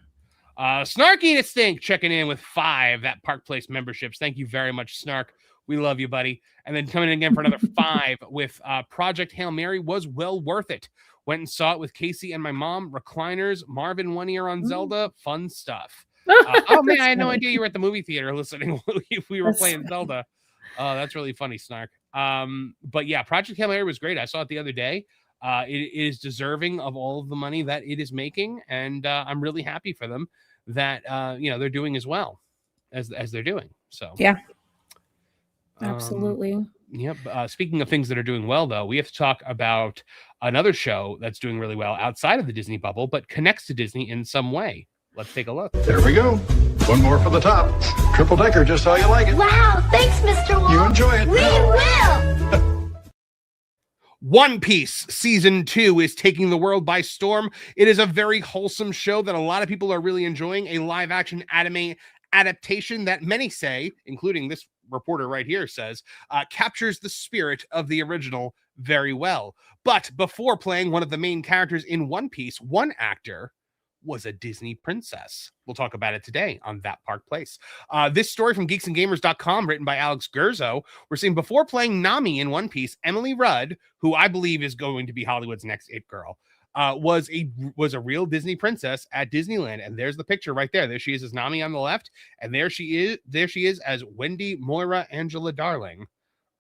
Snarky to Stink checking in with 5 that Park Place memberships. Thank you very much, Snark. We love you, buddy. And then coming in again for another 5 with Project Hail Mary was well worth it. Went and saw it with Casey and my mom. Recliners, Marvin 1 ear on Zelda, fun stuff. Oh man, I had no idea you were at the movie theater listening if we were playing Zelda. Oh, that's really funny, Snark. But yeah, Project Hail Mary was great. I saw it the other day. It is deserving of all of the money that it is making, and I'm really happy for them that they're doing as well as they're doing. So yeah, absolutely. Yep. Speaking of things that are doing well, though, we have to talk about another show that's doing really well outside of the Disney bubble, but connects to Disney in some way. Let's take a look. There we go. One more for the top. Triple decker, just how you like it. Wow, thanks, Mr. Walt. You enjoy it. We will. One Piece Season 2 is taking the world by storm. It is a very wholesome show that a lot of people are really enjoying. A live-action anime adaptation that many say, including this reporter right here says, captures the spirit of the original very well. But before playing one of the main characters in One Piece, one actor was a Disney princess. We'll talk about it today on That Park Place. This story from geeksandgamers.com, written by Alex Gurzo. We're seeing before playing Nami in One Piece, Emily Rudd, who I believe is going to be Hollywood's next It Girl, was a real Disney princess at Disneyland. And there's the picture right there. There she is as Nami on the left, and there she is as Wendy Moira Angela Darling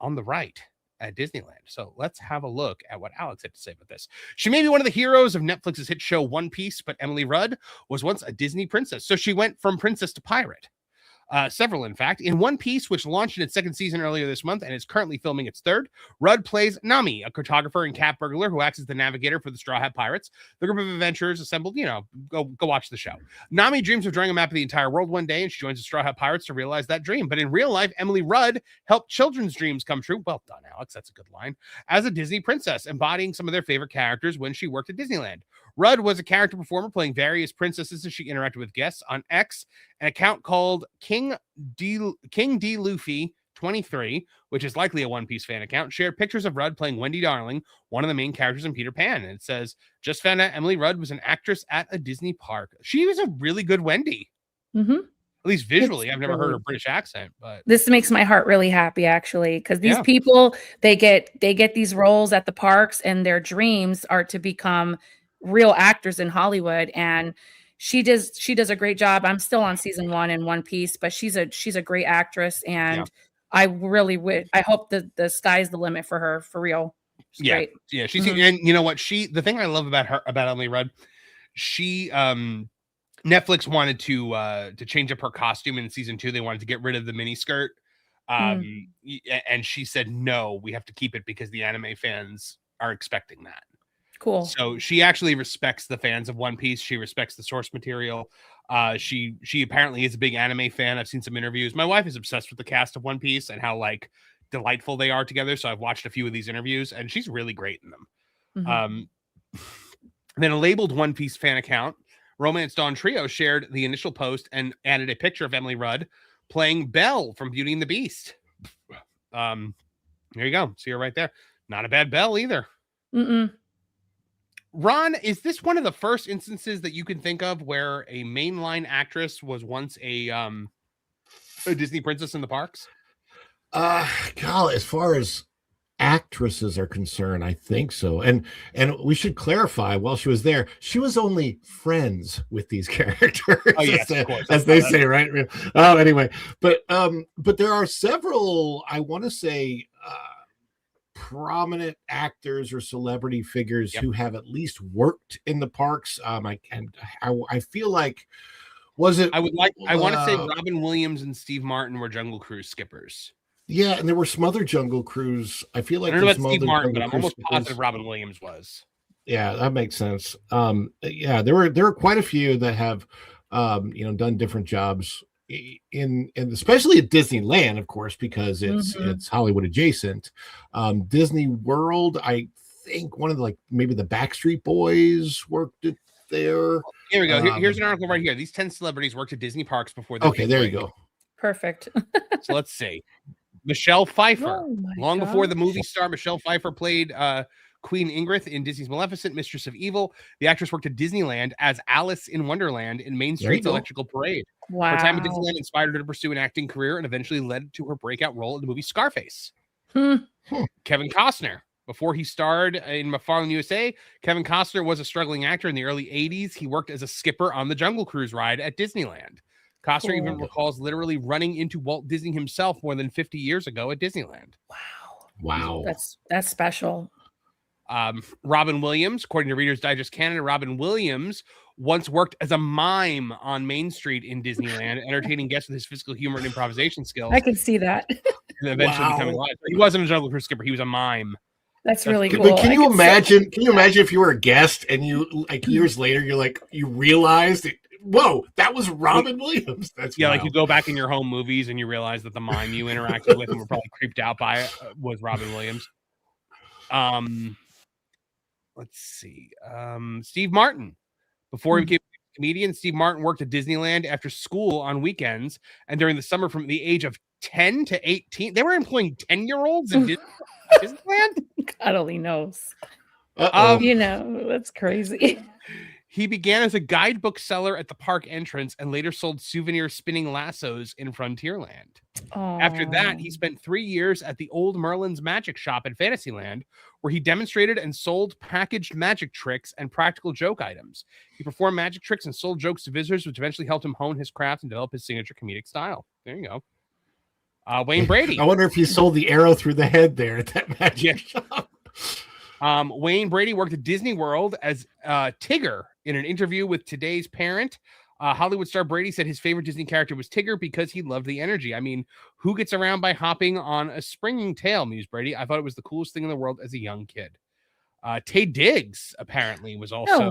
on the right at Disneyland. So let's have a look at what Alex had to say about this. She may be one of the heroes of Netflix's hit show One Piece, but Emily Rudd was once a Disney princess. So she went from princess to pirate. Several, in fact. In One Piece, which launched in its 2nd season earlier this month and is currently filming its 3rd, Rudd plays Nami, a cartographer and cat burglar who acts as the navigator for the Straw Hat Pirates. The group of adventurers assembled, go watch the show. Nami dreams of drawing a map of the entire world one day, and she joins the Straw Hat Pirates to realize that dream. But in real life, Emily Rudd helped children's dreams come true. Well done, Alex. That's a good line. As a Disney princess, embodying some of their favorite characters when she worked at Disneyland. Rudd was a character performer playing various princesses as she interacted with guests on X, an account called King D. Luffy 23, which is likely a One Piece fan account, shared pictures of Rudd playing Wendy Darling, one of the main characters in Peter Pan. And it says, just found out Emily Rudd was an actress at a Disney park. She was a really good Wendy. Mm-hmm. At least visually. I've never heard her British accent, but this makes my heart really happy, actually, because these people, they get these roles at the parks, and their dreams are to become real actors in Hollywood. And she does a great job. I'm still on season 1 in One Piece, but she's a great actress, and I really I hope the sky's the limit for her, for real. She's great. Yeah, she's and you know what, the thing I love about Emily Rudd, she Netflix wanted to change up her costume in season 2. They wanted to get rid of the mini skirt, and she said no, we have to keep it because the anime fans are expecting that. Cool. So she actually respects the fans of One Piece. She respects the source material. She apparently is a big anime fan. I've seen some interviews. My wife is obsessed with the cast of One Piece and how delightful they are together. So I've watched a few of these interviews, and she's really great in them. Mm-hmm. Then a labeled One Piece fan account, Romance Dawn Trio, shared the initial post and added a picture of Emily Rudd playing Belle from Beauty and the Beast. There you go. See her right there. Not a bad Belle either. Mm-mm. Ron, is this one of the first instances that you can think of where a mainline actress was once a Disney princess in the parks? God, as far as actresses are concerned, I think so. And we should clarify, while she was there, she was only friends with these characters. Oh yes, of course. As they say, right? Oh, anyway, but there are several, I want to say, prominent actors or celebrity figures who have at least worked in the parks. I feel like, was it? I want to say Robin Williams and Steve Martin were Jungle Cruise skippers. Yeah, and there were some other Jungle Cruise. I feel like I don't know about there's some Steve other Martin, but Jungle I'm Cruise almost skippers. positive Robin Williams was. Yeah, that makes sense. Yeah, there were quite a few that have done different jobs in especially at Disneyland, of course, because it's Hollywood adjacent. Disney World, I think one of the, maybe the Backstreet Boys worked it there. Here we go. Here's an article right here. These 10 celebrities worked at Disney parks before. Okay, there you go. Perfect. So let's see. Michelle Pfeiffer. Oh Long before the movie star, Michelle Pfeiffer played Queen Ingrid in Disney's Maleficent, Mistress of Evil. The actress worked at Disneyland as Alice in Wonderland in Main Street's Electrical Parade. Wow. Her time at Disneyland inspired her to pursue an acting career and eventually led to her breakout role in the movie Scarface. Kevin Costner. Before he starred in McFarlane USA, Kevin Costner was a struggling actor in the early 80s. He worked as a skipper on the Jungle Cruise ride at Disneyland. Costner even recalls literally running into Walt Disney himself more than 50 years ago at Disneyland. Wow. That's special. Robin Williams, according to Reader's Digest Canada, Robin Williams once worked as a mime on Main Street in Disneyland, entertaining guests with his physical humor and improvisation skills. I can see that. And eventually becoming live. He wasn't a Jungle Cruise skipper; he was a mime. That's really But cool. can you imagine? Can you imagine if you were a guest and you, like, years later, you realized it? Whoa, that was Robin Williams. That's wild. wild. Like you go back in your home movies and you realize that the mime you interacted with and were probably creeped out by it was Robin Williams. Let's see. Steve Martin. Before he became a comedian, Steve Martin worked at Disneyland after school on weekends and during the summer from the age of 10 to 18. They were employing 10-year-olds in Disneyland? God only knows. That's crazy. He began as a guidebook seller at the park entrance and later sold souvenir spinning lassos in Frontierland. After that, he spent 3 years at the Old Merlin's Magic Shop at Fantasyland, where he demonstrated and sold packaged magic tricks and practical joke items. He performed magic tricks and sold jokes to visitors, which eventually helped him hone his craft and develop his signature comedic style. There you go. Wayne Brady. I wonder if he sold the arrow through the head there at that magic shop. Wayne Brady worked at Disney World as Tigger. In an interview with Today's Parent, Hollywood star Brady said his favorite Disney character was Tigger because he loved the energy. I mean, who gets around by hopping on a springing tail, mused Brady. I thought it was the coolest thing in the world as a young kid. Tay Diggs apparently was also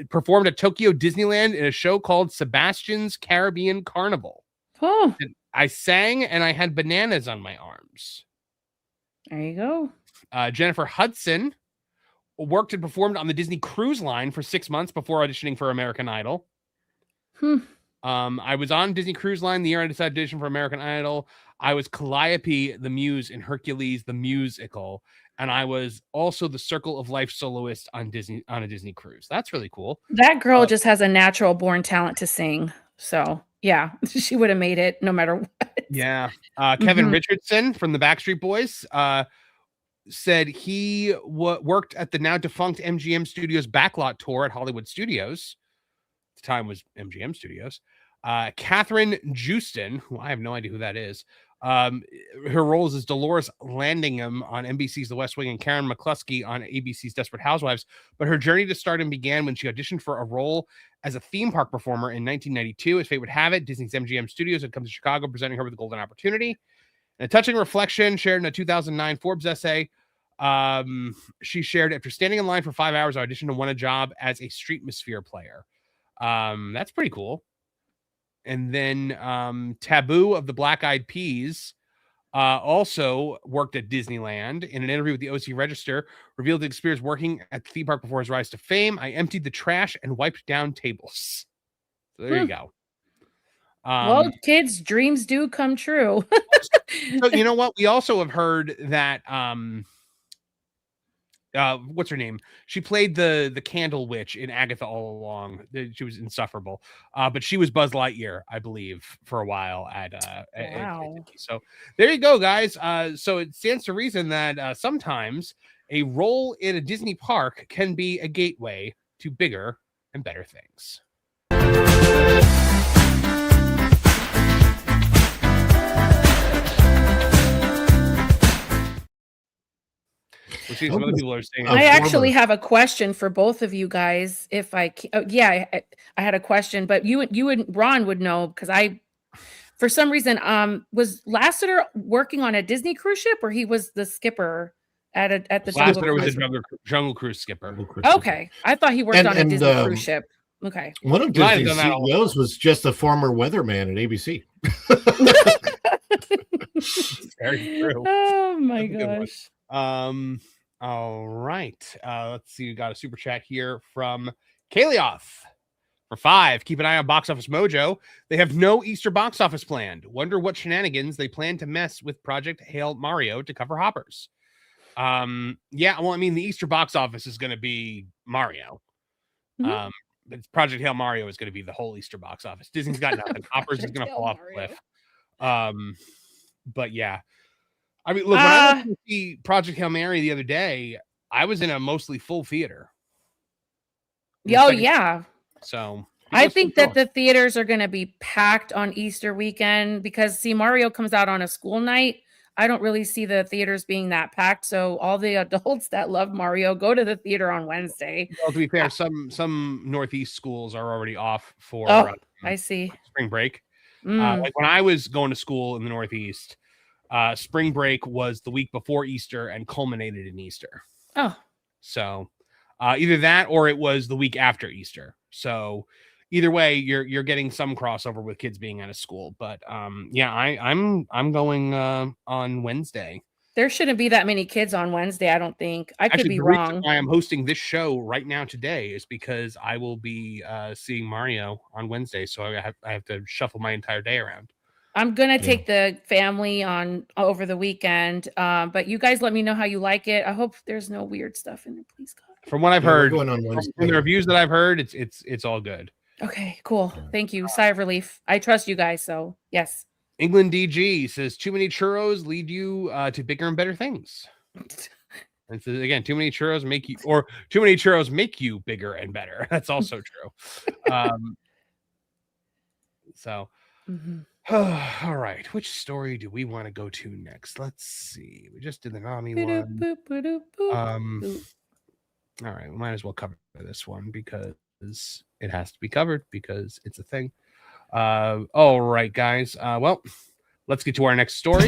performed at Tokyo Disneyland in a show called Sebastian's Caribbean Carnival. I sang and I had bananas on my arms. There you go. Jennifer Hudson worked and performed on the Disney Cruise Line for 6 months before auditioning for American Idol. I was on Disney Cruise Line the year I decided to audition for American Idol. I was Calliope the Muse in Hercules the Musical, and I was also the Circle of Life soloist on a Disney cruise. That's really cool. That girl just has a natural born talent to sing. So yeah, she would have made it no matter what. Yeah. Kevin Richardson from the Backstreet Boys said he worked at the now defunct MGM Studios backlot tour at Hollywood Studios. At the time was MGM Studios. Catherine Justin, who I have no idea who that is. Her roles as Dolores Landingham on NBC's The West Wing and Karen McCluskey on ABC's Desperate Housewives. But her journey to stardom began when she auditioned for a role as a theme park performer in 1992. As fate would have it, Disney's MGM Studios had come to Chicago, presenting her with a golden opportunity. In a touching reflection shared in a 2009 Forbes essay, she shared, after standing in line for 5 hours, I auditioned and won a job as a Streetmosphere player. That's pretty cool. And then Taboo of the Black Eyed Peas also worked at Disneyland. In an interview with the OC Register, revealed the experience working at the theme park before his rise to fame. I emptied the trash and wiped down tables. So there you go. Well, kids' dreams do come true. So you know what? We also have heard that what's her name? She played the Candle Witch in Agatha All Along. She was insufferable. But she was Buzz Lightyear, I believe, for a while at Wow. so there you go, guys. So it stands to reason that sometimes a role in a Disney park can be a gateway to bigger and better things. Some other people are saying, I actually have a question for both of you guys. If I I had a question, but you and Ron would know because for some reason, was Lasseter working on a Disney cruise ship, or he was the skipper at the Lasseter was a Jungle Cruise skipper. Okay, I thought he worked on a Disney cruise ship. Okay, one of Disney's CEOs was just a former weatherman at ABC. Very true. Oh my gosh. All right. Let's see. We got a super chat here from Kalioth for 5. Keep an eye on Box Office Mojo. They have no Easter box office planned. Wonder what shenanigans they plan to mess with Project Hail Mario to cover hoppers. Yeah, well, I mean, the Easter box office is going to be Mario. But Project Hail Mario is going to be the whole Easter box office. Disney's got nothing. Hoppers is going to fall off a cliff. But yeah. I mean, look, when I went to see Project Hail Mary the other day, I was in a mostly full theater. Oh, yeah. So I think that the theaters are going to be packed on Easter weekend because, see, Mario comes out on a school night. I don't really see the theaters being that packed. So all the adults that love Mario go to the theater on Wednesday. Well, to be fair, some Northeast schools are already off for I see. spring break. Like when I was going to school in the Northeast, spring break was the week before Easter and culminated in Easter. Oh, so either that or it was the week after Easter. So either way, you're getting some crossover with kids being out of school. But yeah, I'm going on Wednesday. There shouldn't be that many kids on Wednesday. I don't think. I could be wrong. The reason why I'm hosting this show right now today is because I will be seeing Mario on Wednesday, so I have to shuffle my entire day around. I'm gonna take the family on over the weekend, but you guys let me know how you like it. I hope there's no weird stuff in there, please God. From what I've heard, going on Wednesday. From the reviews that I've heard, it's all good. Okay, cool. Thank you. Sigh of relief. I trust you guys, so yes. England DG says too many churros lead you to bigger and better things. And so again, too many churros make you bigger and better. That's also true. So. All right, which story do we want to go to next? Let's see. We just did the Nami one. All right, we might as well cover this one because it has to be covered because it's a thing. All right, guys. Well, let's get to our next story.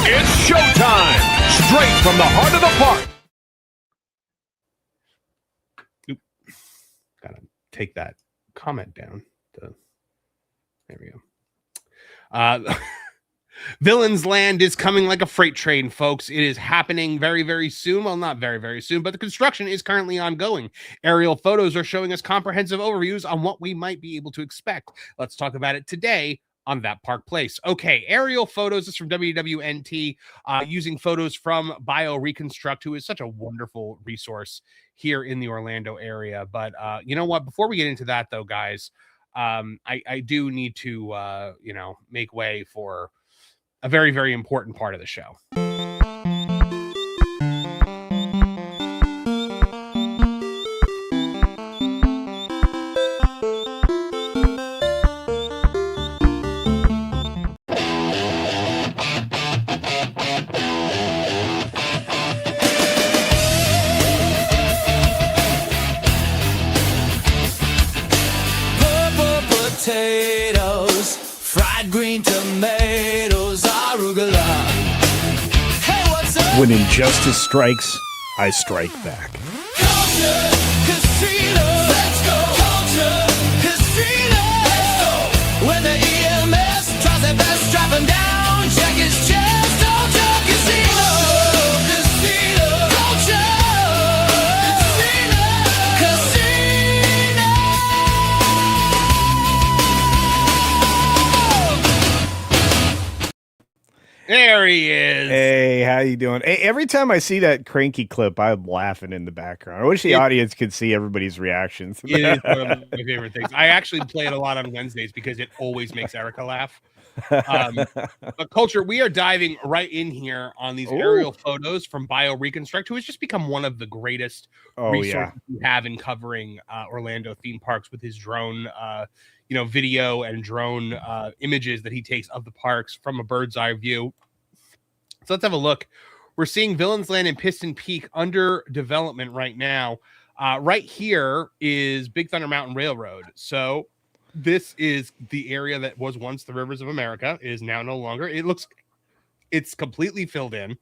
It's showtime! Straight from the heart of the park. Oop. Gotta take that comment down. There we go. Villains Land is coming like a freight train, folks. It is happening very, very soon. Well, not very, very soon, but the construction is currently ongoing. Aerial photos are showing us comprehensive overviews on what we might be able to expect. Let's talk about it today on That Park Place. Okay, aerial photos is from WWNT, using photos from BioReconstruct, who is such a wonderful resource here in the Orlando area. But you know what? Before we get into that, though, guys, I do need to, make way for a very, very important part of the show. Potatoes, fried green tomatoes, arugula. Hey, what's up? When injustice strikes, I strike back. Culture, casino, let's go. Culture, casino, let's go. When the EMS tries their best, strap him down, check his chest, culture, casino, casino, culture, casino, casino. There he is. Hey. Hey, how you doing? Hey, every time I see that cranky clip, I'm laughing in the background. I wish the audience could see everybody's reactions. It is one of my favorite things. I actually play it a lot on Wednesdays because it always makes Erica laugh. But Culture, we are diving right in here on these aerial photos from BioReconstruct, who has just become one of the greatest resources we have in covering Orlando theme parks with his drone, video and drone images that he takes of the parks from a bird's eye view. So let's have a look. We're seeing Villains Land and Piston Peak under development right now. Right here is Big Thunder Mountain Railroad. So this is the area that was once the Rivers of America. It is now no longer. It's completely filled in.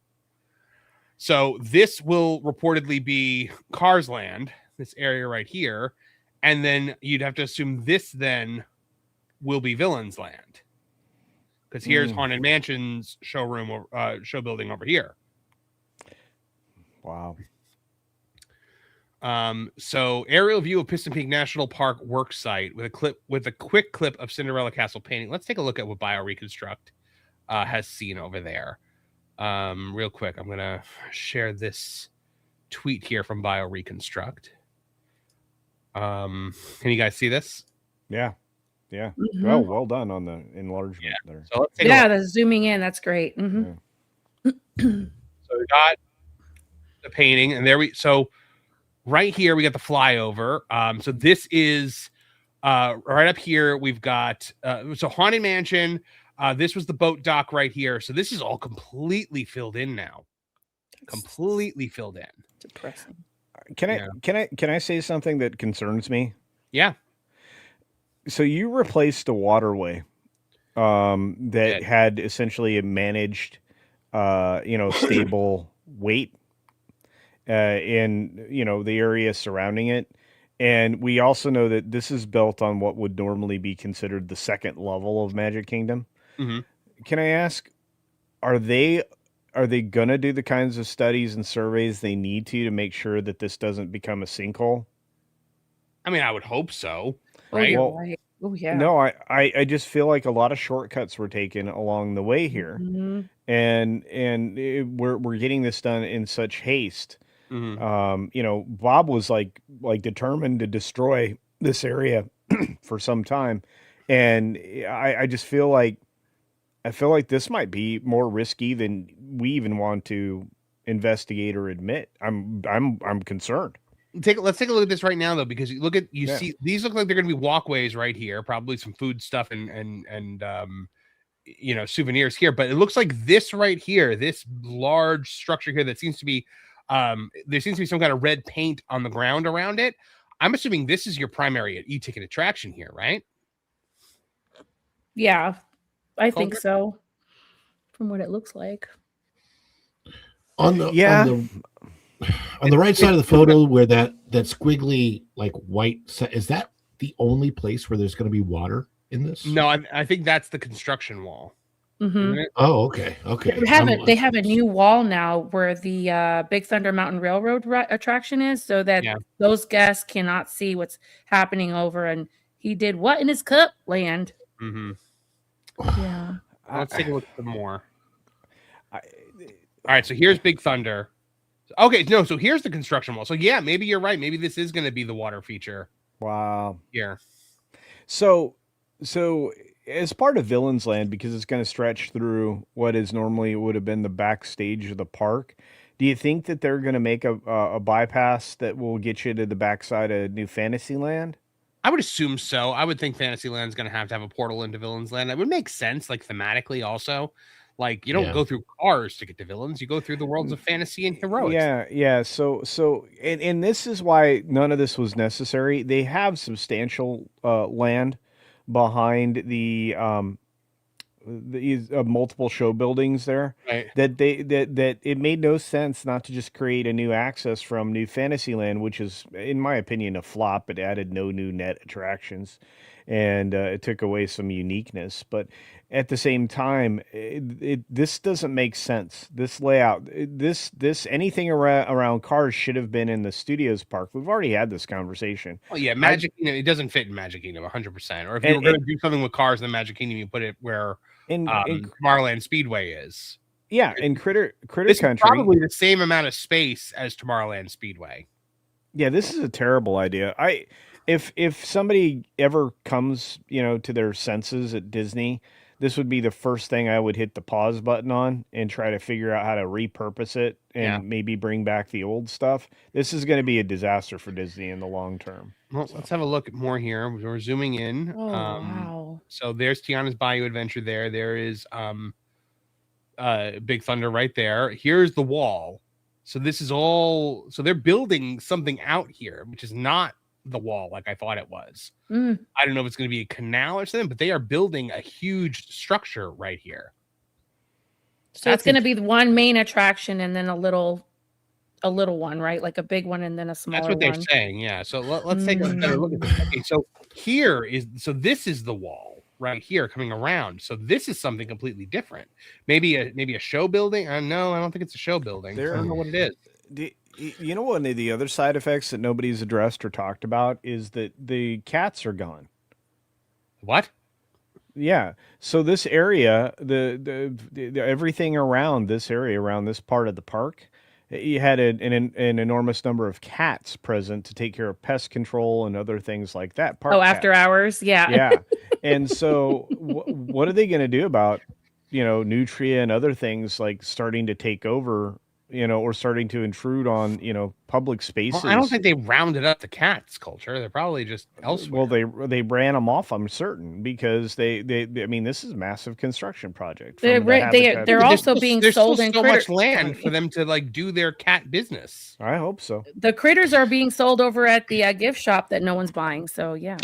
So this will reportedly be Cars Land, this area right here. And then you'd have to assume this then will be Villains Land. Because here's Haunted Mansion's showroom or show building over here. Wow. So aerial view of Piston Peak National Park work site with a quick clip of Cinderella Castle painting. Let's take a look at what BioReconstruct has seen over there. Real quick, I'm gonna share this tweet here from BioReconstruct. Can you guys see this? Yeah. Oh, well done on the enlargement there. So let's take the zooming in. That's great. So we got the painting, and so right here we got the flyover. So this is right up here. We've got so Haunted Mansion. This was the boat dock right here. So this is all completely filled in now. Completely filled in. Depressing. Can I say something that concerns me? Yeah. So you replaced a waterway that had essentially a managed, stable weight in, the area surrounding it. And we also know that this is built on what would normally be considered the second level of Magic Kingdom. Mm-hmm. Can I ask, are they going to do the kinds of studies and surveys they need to make sure that this doesn't become a sinkhole? I mean, I would hope so. Right? Oh yeah. No, I just feel like a lot of shortcuts were taken along the way here, and we're getting this done in such haste. Bob was like determined to destroy this area for some time, and I just feel like this might be more risky than we even want to investigate or admit. I'm concerned. Let's take a look at this right now, though, because see these look like they're going to be walkways right here, probably some food stuff and souvenirs here. But it looks like this right here, this large structure here that seems to be there seems to be some kind of red paint on the ground around it. I'm assuming this is your primary e-ticket attraction here, right? Yeah, I think so. From what it looks like. On the right side of the photo where that squiggly like white is that the only place where there's going to be water in this? No, I think that's the construction wall. Mm-hmm. Oh, okay. They have a new wall now where the Big Thunder Mountain Railroad attraction is, so that those guests cannot see what's happening over. And he did what in his cup land? Mm-hmm. Yeah. Let's take a look at some more. All right, so here's Big Thunder. Okay, no, so here's the construction wall. So yeah, maybe you're right. Maybe this is going to be the water feature. Wow. Here. So as part of Villains Land, because it's going to stretch through what is normally would have been the backstage of the park, do you think that they're going to make a bypass that will get you to the backside of New Fantasyland? I would assume so. I would think Fantasyland's going to have a portal into Villains Land. That would make sense, like thematically also. Like you don't go through cars to get to villains; you go through the worlds of fantasy and heroics. Yeah. So, and this is why none of this was necessary. They have substantial land behind the multiple show buildings there. Right. That it made no sense not to just create a new access from New Fantasyland, which is, in my opinion, a flop. It added no new net attractions, and it took away some uniqueness. But at the same time, this doesn't make sense. This layout, anything around cars should have been in the Studios park. We've already had this conversation. Well, yeah, Magic Kingdom, it doesn't fit in Magic Kingdom 100%. Or if you were going to do something with cars in the Magic Kingdom, you put it where Tomorrowland Speedway is. Yeah, and Critter This Country. is probably the same amount of space as Tomorrowland Speedway. Yeah, this is a terrible idea. If somebody ever comes, to their senses at Disney, this would be the first thing I would hit the pause button on and try to figure out how to repurpose it and maybe bring back the old stuff. This is going to be a disaster for Disney in the long term. Well, let's have a look at more here. We're zooming in. Oh, wow. So there's Tiana's Bayou Adventure there. There is Big Thunder right there. Here's the wall. So this is all, so they're building something out here, which is not the wall like I thought it was. I don't know if it's going to be a canal or something, but they are building a huge structure right here. So it's going to be the one main attraction and then a little one, right? Like a big one and then a smaller one. That's what they're saying. Yeah. So let's take a better look at this. Okay, so this is the wall right here coming around. So this is something completely different. Maybe a show building. No, I don't think it's a show building. I don't know what it is. You know, one of the other side effects that nobody's addressed or talked about is that the cats are gone. What? Yeah. So this area, the everything around this area, around this part of the park, you had an enormous number of cats present to take care of pest control and other things like that. After hours. Yeah. Yeah. And so what are they going to do about, nutria and other things like starting to take over, or starting to intrude on, public spaces? Well, I don't think they rounded up the cats, Culture. They're probably just elsewhere. Well, they ran them off, I'm certain, because they I mean, this is a massive construction project. They're also being sold in so much land for them to do their cat business. I hope so. The critters are being sold over at the gift shop that no one's buying. So yeah.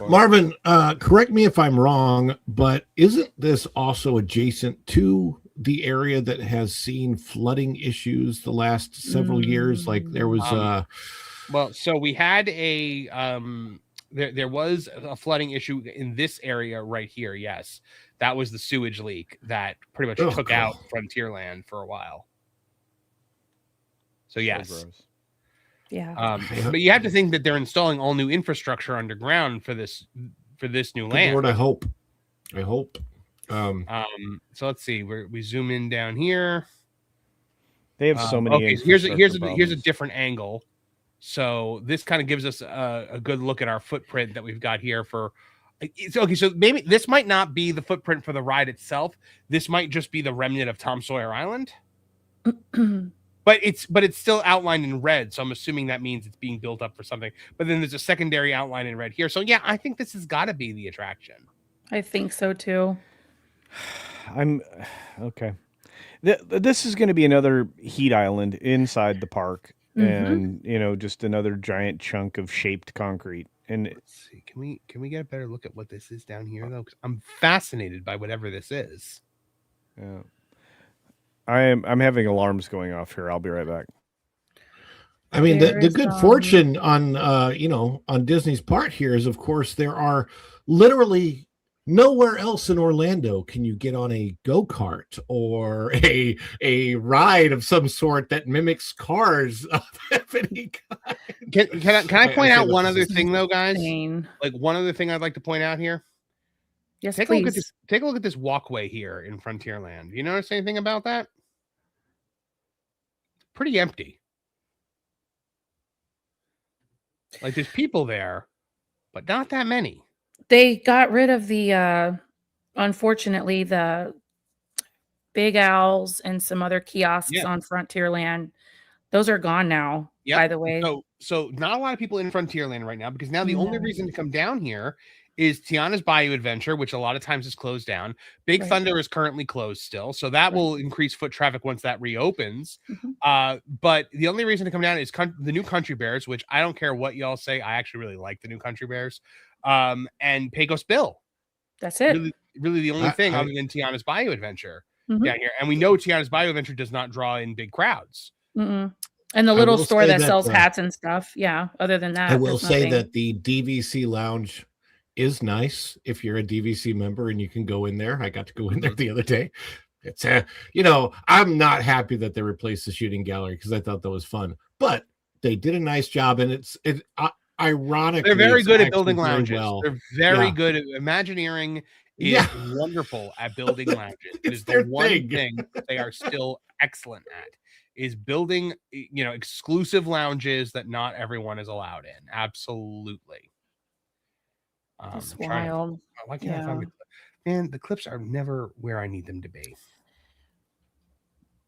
Marvin, correct me if I'm wrong, but isn't this also adjacent to the area that has seen flooding issues the last several years? Like there was well, so we had a there was a flooding issue in this area right here. Yes, that was the sewage leak that pretty much took out Frontierland for a while. So yes. So gross. Yeah. But you have to think that they're installing all new infrastructure underground for this new land. Lord, I hope. So let's see. We zoom in down here. They have so many. Okay, so here's a different angle. So this kind of gives us a good look at our footprint that we've got here for. Okay, so maybe this might not be the footprint for the ride itself. This might just be the remnant of Tom Sawyer Island. But it's still outlined in red, so I'm assuming that means it's being built up for something. But then there's a secondary outline in red here. So yeah, I think this has got to be the attraction. I think so too. I'm okay. This is going to be another heat island inside the park, and just another giant chunk of shaped concrete. And let's see, can we get a better look at what this is down here though? Because I'm fascinated by whatever this is. Yeah, I'm having alarms going off here. I'll be right back. I mean, the good fortune on on Disney's part here is, of course, there are literally nowhere else in Orlando can you get on a go-kart or a ride of some sort that mimics cars of any kind. Can I point out one other thing though, guys? Like one other thing I'd like to point out here. Yes, take a look at this walkway here in Frontierland. You notice anything about that? Pretty empty. Like there's people there, but not that many. They got rid of the unfortunately the Big Owls and some other kiosks on Frontierland. Those are gone now, by the way. So not a lot of people in Frontierland right now, because now the only reason to come down here is Tiana's Bayou Adventure, which a lot of times is closed down. Big Thunder is currently closed still, so that will increase foot traffic once that reopens. But the only reason to come down is the new Country Bears, which I don't care what y'all say. I actually really like the new Country Bears. And Pecos Bill. That's it. Really the only thing other than Tiana's Bayou Adventure down here. And we know Tiana's Bayou Adventure does not draw in big crowds. And the little store that sells hats and stuff. Yeah. Other than that, I will say that the DVC lounge is nice if you're a DVC member and you can go in there. I got to go in there the other day. It's I'm not happy that they replaced the shooting gallery because I thought that was fun, but they did a nice job, and it's ironically they're very good at building lounges. They're very good at Imagineering is wonderful at building lounges. It is the one thing they are still excellent at, is building, exclusive lounges that not everyone is allowed in. Absolutely. That's wild. Why can't I find the clip? Man, the clips are never where I need them to be.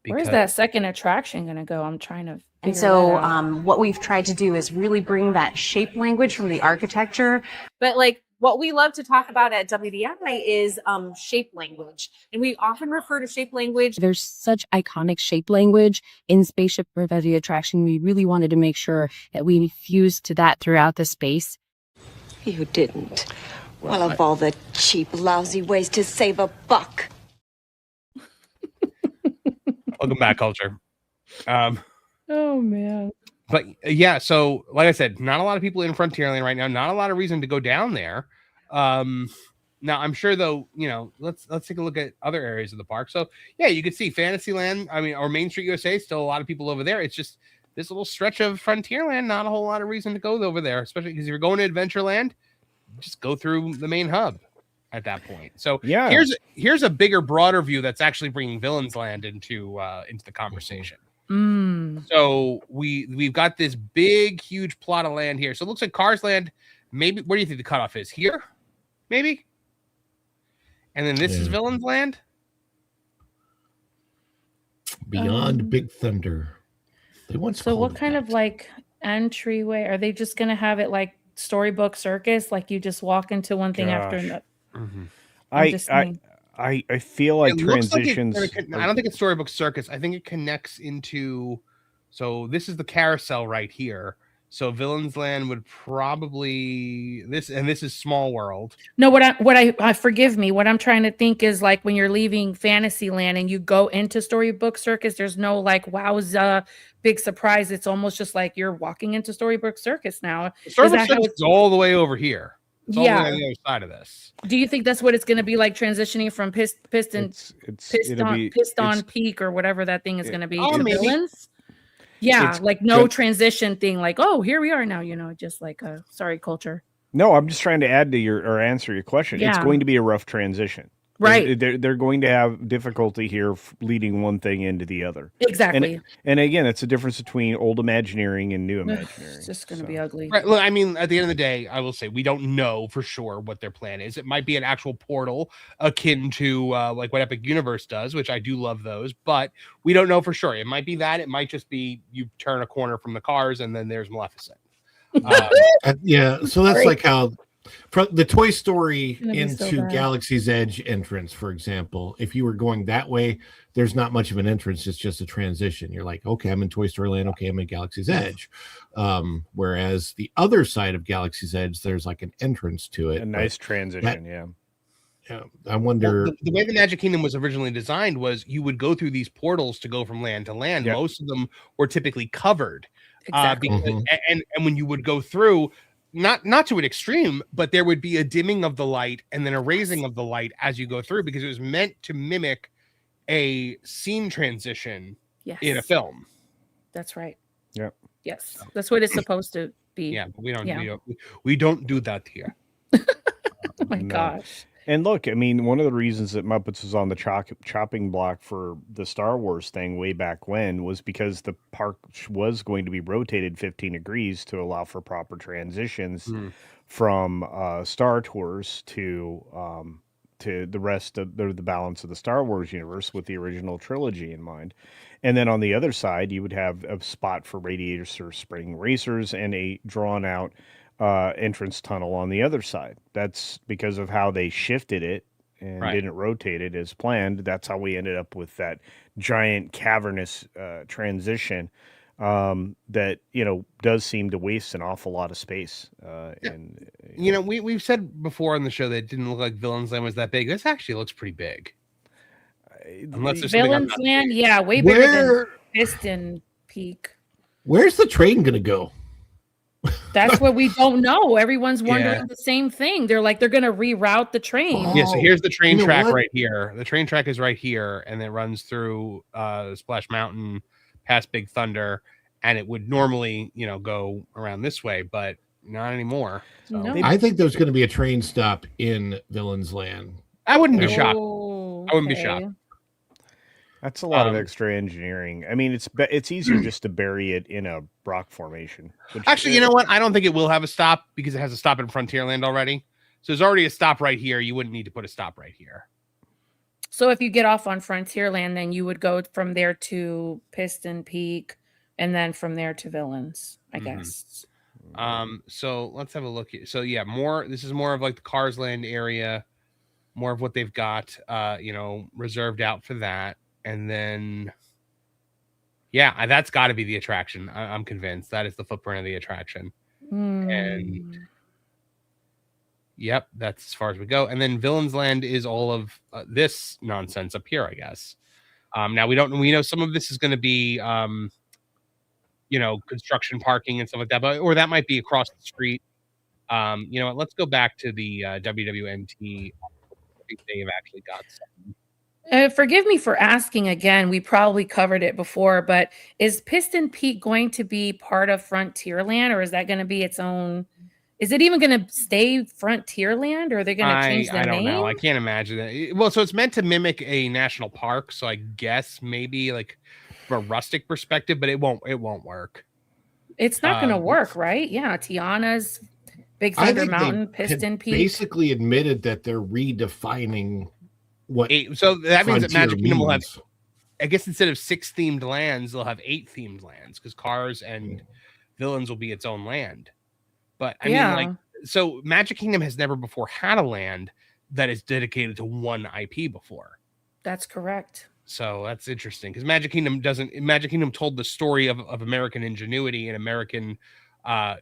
Where's that second attraction going to go? I'm trying to And so what we've tried to do is really bring that shape language from the architecture. But like what we love to talk about at WDI is shape language. And we often refer to shape language. There's such iconic shape language in Spaceship Revetti Attraction. We really wanted to make sure that we fused to that throughout the space. You didn't. Well, of all the cheap, lousy ways to save a buck. Welcome back, Culture. Oh man. But yeah, so like I said, not a lot of people in Frontierland right now. Not a lot of reason to go down there. Now I'm sure though, let's take a look at other areas of the park. So yeah, you can see Fantasyland. Or Main Street USA. Still a lot of people over there. It's just this little stretch of Frontierland. Not a whole lot of reason to go over there, especially because if you're going to Adventureland, just go through the main hub at that point. So yeah, here's a bigger, broader view that's actually bringing Villains Land into the conversation. So we've got this big, huge plot of land here. So it looks like Cars Land. Maybe where do you think the cutoff is? Here, maybe. And then this is Villains Land. Beyond Big Thunder. They want. So what kind of like entryway are they just going to have it like Storybook Circus? Like you just walk into one thing after another. I feel like transitions. I don't think it's Storybook Circus. I think it connects into. So this is the carousel right here. So Villains Land would probably this is Small World. No, what I forgive me. What I'm trying to think is like when you're leaving Fantasyland and you go into Storybook Circus, there's no like wowza big surprise. It's almost just like you're walking into Storybook Circus now. Storybook Circus is all the way over here. It's all the way on the other side of this. Do you think that's what it's going to be like transitioning from Piston Peak or whatever that thing is going to be? Oh, maybe. Villains? Yeah, like no transition thing. Like, oh, here we are now. Just like sorry, Culture. No, I'm just trying to add to or answer your question. Yeah. It's going to be a rough transition. Right. They're going to have difficulty here leading one thing into the other. Exactly. And again, it's a difference between old Imagineering and new Imagineering. It's just going to be ugly. Right. Look, I mean, at the end of the day, I will say we don't know for sure what their plan is. It might be an actual portal akin to like what Epic Universe does, which I do love those, but we don't know for sure. It might be that. It might just be you turn a corner from the cars and then there's Maleficent. Yeah. So that's like how from the Toy Story into so Galaxy's Edge entrance, for example, if you were going that way, there's not much of an entrance. It's just a transition. You're like, okay, I'm in Toy Story Land. Okay, I'm in Galaxy's Edge. Whereas the other side of Galaxy's Edge, there's like an entrance to it. A nice transition, yeah. I wonder. The way the Magic Kingdom was originally designed was you would go through these portals to go from land to land. Yep. Most of them were typically covered. Exactly. Because, and when you would go through, not to an extreme, but there would be a dimming of the light and then a raising of the light as you go through, because it was meant to mimic a scene transition in a film. That's right. Yeah. Yes, that's what it's supposed to be. Yeah, but we don't do that here. Oh my gosh. And look, I mean, one of the reasons that Muppets was on the chopping block for the Star Wars thing way back when was because the park was going to be rotated 15 degrees to allow for proper transitions from Star Tours to the rest of the balance of the Star Wars universe with the original trilogy in mind. And then on the other side, you would have a spot for Radiator Spring Racers and a drawn out entrance tunnel on the other side. That's because of how they shifted it and didn't rotate it as planned. That's how we ended up with that giant cavernous transition that does seem to waste an awful lot of space. And we've said before on the show that it didn't look like Villains Land was that big. This actually looks pretty big. Unless there's Villains Land, way bigger than Piston Peak. Where's the train gonna go? That's what we don't know. Everyone's wondering the same thing. They're like, they're going to reroute the train. Yeah, so here's the train track right here. The train track is right here, and it runs through Splash Mountain, past Big Thunder, and it would normally, go around this way, but not anymore. So. I think there's going to be a train stop in Villains Land I wouldn't be shocked. Oh, I wouldn't be shocked. That's a lot of extra engineering. I mean, it's easier just to bury it in a rock formation. Actually, you know what? I don't think it will have a stop because it has a stop in Frontierland already. So there's already a stop right here. You wouldn't need to put a stop right here. So if you get off on Frontierland, then you would go from there to Piston Peak, and then from there to Villains, I guess. So let's have a look here. So yeah, this is more of like the Cars Land area, more of what they've got reserved out for that. And then yeah, that's got to be the attraction. I'm convinced that is the footprint of the attraction. And yep, that's as far as we go. And then Villains Land is all of this nonsense up here, I guess. Now we know some of this is going to be construction parking and stuff like that, or that might be across the street. You know what? Let's go back to the WWNT. I think they've actually got something. Forgive me for asking again. We probably covered it before, but is Piston Peak going to be part of Frontierland, or is that going to be its own? Is it even going to stay Frontierland, or are they going to change the name? I don't know. I can't imagine it. Well, so it's meant to mimic a national park, so I guess maybe like from a rustic perspective, but it won't work. It's not going to work, right? Yeah, Tiana's Big Thunder Mountain, Piston Peak. Basically admitted that they're redefining what. So that means that Magic Kingdom will have, I guess, instead of 6 themed lands, they'll have 8 themed lands because Cars and Villains will be its own land. But I mean, like, so Magic Kingdom has never before had a land that is dedicated to one IP before. That's correct. So that's interesting because Magic Kingdom told the story of American ingenuity and American, I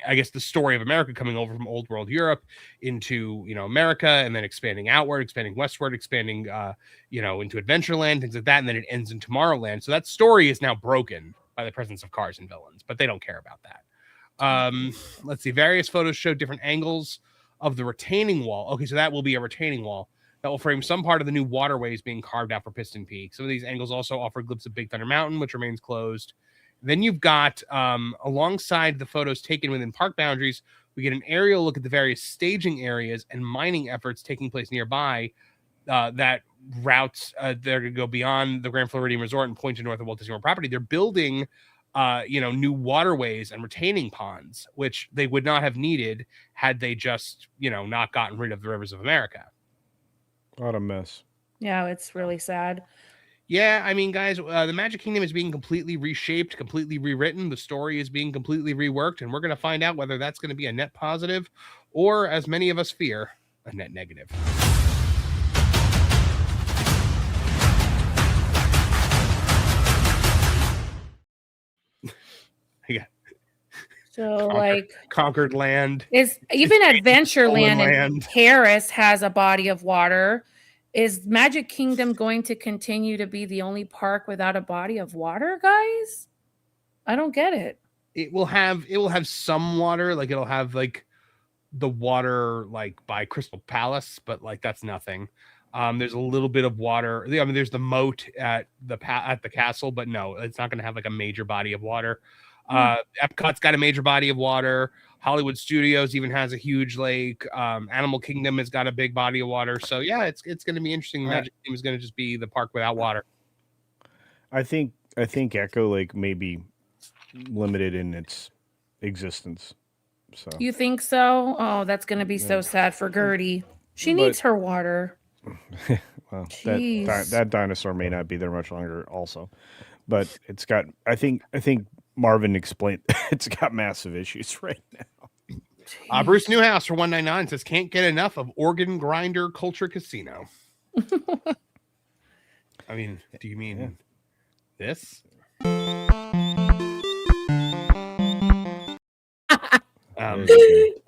guess the story of America coming over from old world Europe into, America, and then expanding outward, expanding westward, expanding, into Adventureland, things like that. And then it ends in Tomorrowland. So that story is now broken by the presence of Cars and Villains, but they don't care about that. Let's see. Various photos show different angles of the retaining wall. Okay, so that will be a retaining wall that will frame some part of the new waterways being carved out for Piston Peak. Some of these angles also offer a glimpse of Big Thunder Mountain, which remains closed. Then you've got, alongside the photos taken within park boundaries, we get an aerial look at the various staging areas and mining efforts taking place nearby that routes they're going to go beyond the Grand Floridian Resort and point to north of Walt Disney World property. They're building, new waterways and retaining ponds, which they would not have needed had they just, not gotten rid of the rivers of America. What a mess. Yeah, it's really sad. Yeah, I mean, guys, the Magic Kingdom is being completely reshaped, completely rewritten. The story is being completely reworked, and we're going to find out whether that's going to be a net positive or, as many of us fear, a net negative. Yeah. So, Conquered Land is even Adventureland in Paris has a body of water. Is Magic Kingdom going to continue to be the only park without a body of water, guys? I don't get it. It will have some water, like it'll have like the water like by Crystal Palace, but like that's nothing. There's a little bit of water. I mean, there's the moat at the castle, but no, it's not going to have like a major body of water. Epcot's got a major body of water. Hollywood Studios even has a huge lake. Animal Kingdom has got a big body of water. So yeah, it's going to be interesting. Magic Kingdom is going to just be the park without water. I think Echo Lake may be limited in its existence. So you think so? Oh, that's going to be so sad for Gertie. She needs her water. Well, that dinosaur may not be there much longer also, but it's got, I think Marvin explained it's got massive issues right now. Bruce Newhouse for 199 says can't get enough of Organ Grinder Culture Casino. I mean, do you mean this?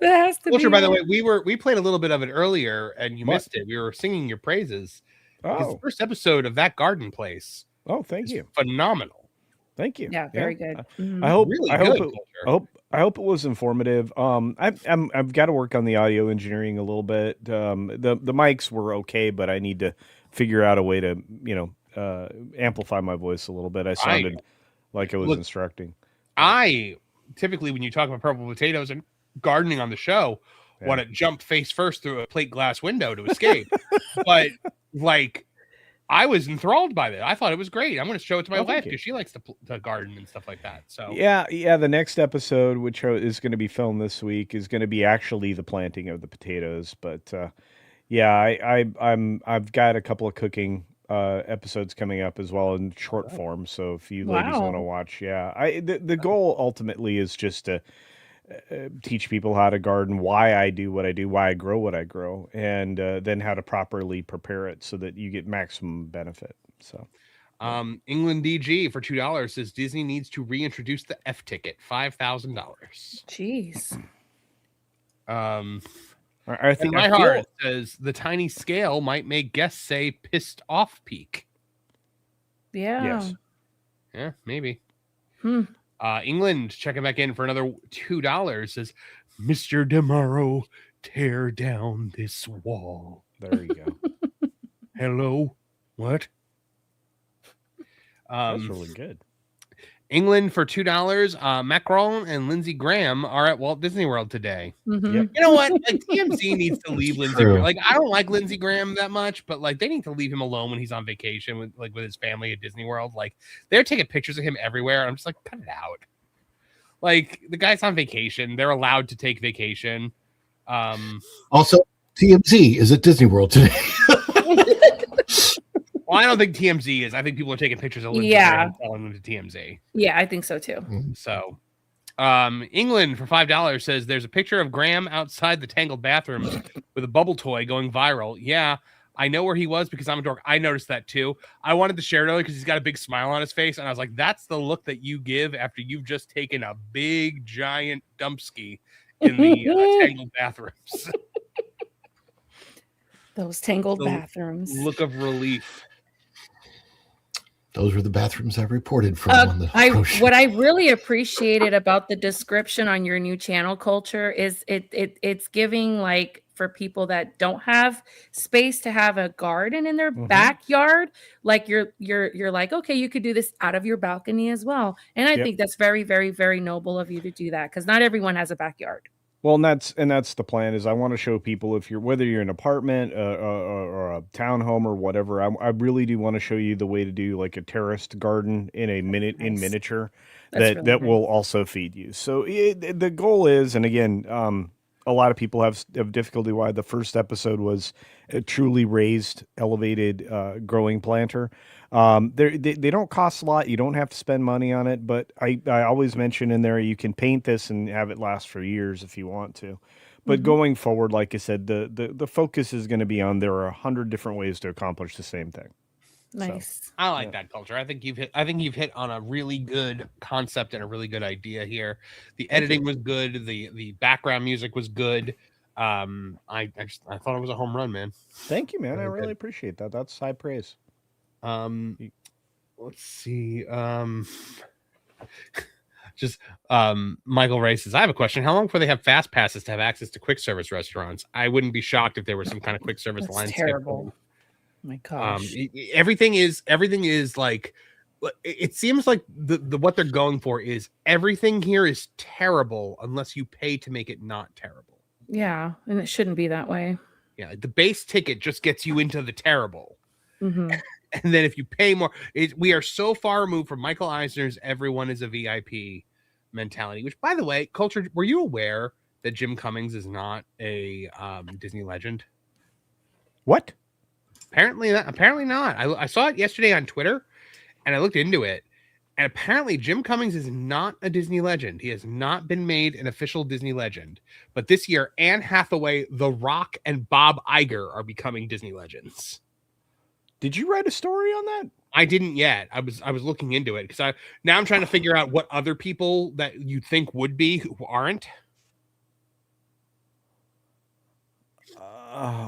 That has to Culture, be by the way, we played a little bit of it earlier and you missed it. We were singing your praises. Because the first episode of that garden place. Oh, thank you. Phenomenal. Thank you. Yeah, very good. I hope really I hope it was informative. I've got to work on the audio engineering a little bit. The mics were okay, but I need to figure out a way to amplify my voice a little bit. I sounded like I was instructing. I typically, when you talk about purple potatoes and gardening on the show, want to jump face first through a plate glass window to escape. But like, I was enthralled by that. I thought it was great. I'm going to show it to my wife because she likes to garden and stuff like that. So yeah. The next episode, which is going to be filmed this week, is going to be actually the planting of the potatoes. But I've got a couple of cooking episodes coming up as well in short form. So if you ladies want to watch, the goal ultimately is just to teach people how to garden, why I do what I do, why I grow what I grow, and then how to properly prepare it so that you get maximum benefit. So, England DG for $2 says Disney needs to reintroduce the F ticket, $5,000. Jeez. I think my heart says the tiny scale might make guests say pissed off peak. Yeah. Yes. Yeah, maybe. England checking back in for another $2 says, Mr. DeMauro, tear down this wall. There you go. Hello? What? That's really good. England for $2. Macron and Lindsey Graham are at Walt Disney World today. Mm-hmm. Yep. You know what? Like TMZ needs to leave Lindsey True. Graham. Like, I don't like Lindsey Graham that much, but like they need to leave him alone when he's on vacation with his family at Disney World. Like they're taking pictures of him everywhere. I'm just like, cut it out. Like the guy's on vacation. They're allowed to take vacation. Also, TMZ is at Disney World today. Well, I don't think TMZ is. I think people are taking pictures of Lindsey Graham and selling them to TMZ. Yeah, I think so too. So, England for $5 says there's a picture of Graham outside the Tangled bathrooms with a bubble toy going viral. Yeah, I know where he was because I'm a dork. I noticed that too. I wanted to share it earlier because he's got a big smile on his face, and I was like, "That's the look that you give after you've just taken a big giant dumpski in the Tangled bathrooms." Those Tangled bathrooms. Look of relief. Those were the bathrooms I reported from on the what I really appreciated about the description on your new channel Culture is it's giving, like, for people that don't have space to have a garden in their backyard, like you're like, okay, you could do this out of your balcony as well. And I think that's very, very, very noble of you to do that because not everyone has a backyard. Well, and that's the plan. Is I want to show people whether you're an apartment or a townhome or whatever. I really do want to show you the way to do like a terraced garden in miniature that will also feed you. So the goal is, and again, a lot of people have difficulty why the first episode was a truly raised, elevated growing planter. They don't cost a lot. You don't have to spend money on it, but I always mention in there, you can paint this and have it last for years if you want to. But going forward, like I said, the focus is going to be on there are 100 different ways to accomplish the same thing. Nice. So, I like that Culture. I think you've hit on a really good concept and a really good idea here. The editing was good. The background music was good. I thought it was a home run, man. Thank you, man. I really appreciate that. That's high praise. Let's see. Michael Ray says, I have a question. How long before they have fast passes to have access to quick service restaurants? I wouldn't be shocked if there was some kind of quick service line. That's terrible. My gosh. Everything is like, it seems like the what they're going for is everything here is terrible unless you pay to make it not terrible. Yeah, and it shouldn't be that way. Yeah, the base ticket just gets you into the terrible. Mm-hmm. And then if you pay more, we are so far removed from Michael Eisner's everyone is a VIP mentality, which, by the way, Culture, were you aware that Jim Cummings is not a Disney legend? What? Apparently not. I saw it yesterday on Twitter and I looked into it. And apparently Jim Cummings is not a Disney legend. He has not been made an official Disney legend. But this year, Anne Hathaway, The Rock, and Bob Iger are becoming Disney legends. Did you write a story on that? I didn't yet. I was looking into it because now I'm trying to figure out what other people that you think would be who aren't.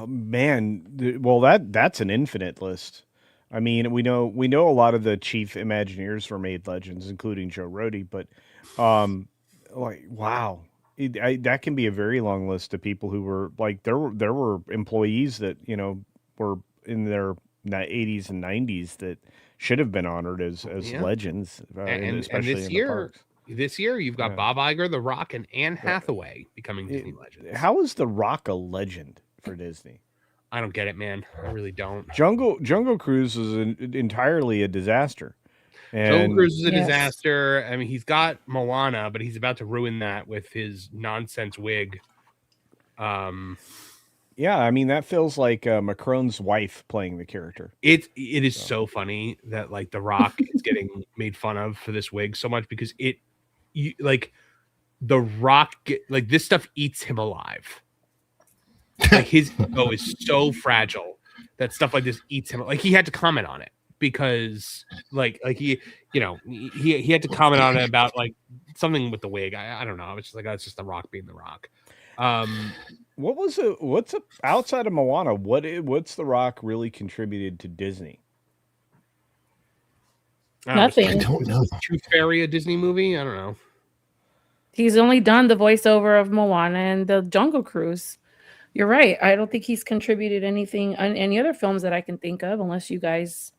Man, well that's an infinite list. I mean, we know a lot of the chief Imagineers were made legends, including Joe Rohde. But like, wow, that can be a very long list of people who were like there were employees that were in their 80s and 90s that should have been honored as legends, especially and this in year, the parks. this year, you've got Bob Iger, The Rock, and Anne Hathaway becoming Disney legends. How is The Rock a legend for Disney? I don't get it, man. I really don't. Jungle Cruise was entirely a disaster. Jungle Cruise is a disaster. I mean, he's got Moana, but he's about to ruin that with his nonsense wig. Yeah, I mean that feels like Macron's wife playing the character. It is so funny that like The Rock is getting made fun of for this wig so much because The Rock like this stuff eats him alive. Like his ego is so fragile that stuff like this eats him. Like he had to comment on it because like he had to comment on it about like something with the wig. I don't know. I was just like, oh, it's just The Rock being The Rock. What's outside of Moana? What's The Rock really contributed to Disney? Nothing. I don't know. Tooth Fairy, a Disney movie? I don't know. He's only done the voiceover of Moana and the Jungle Cruise. You're right. I don't think he's contributed anything on any other films that I can think of, unless you guys.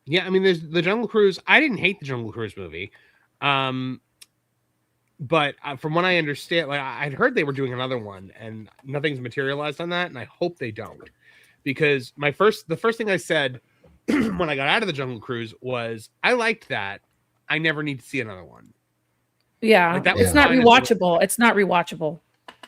Yeah, I mean, there's the Jungle Cruise. I didn't hate the Jungle Cruise movie, but from what I understand, like I'd heard they were doing another one, and nothing's materialized on that, and I hope they don't, because the first thing I said when I got out of the Jungle Cruise was I liked that. I never need to see another one. Yeah, like it's not rewatchable. It's not rewatchable.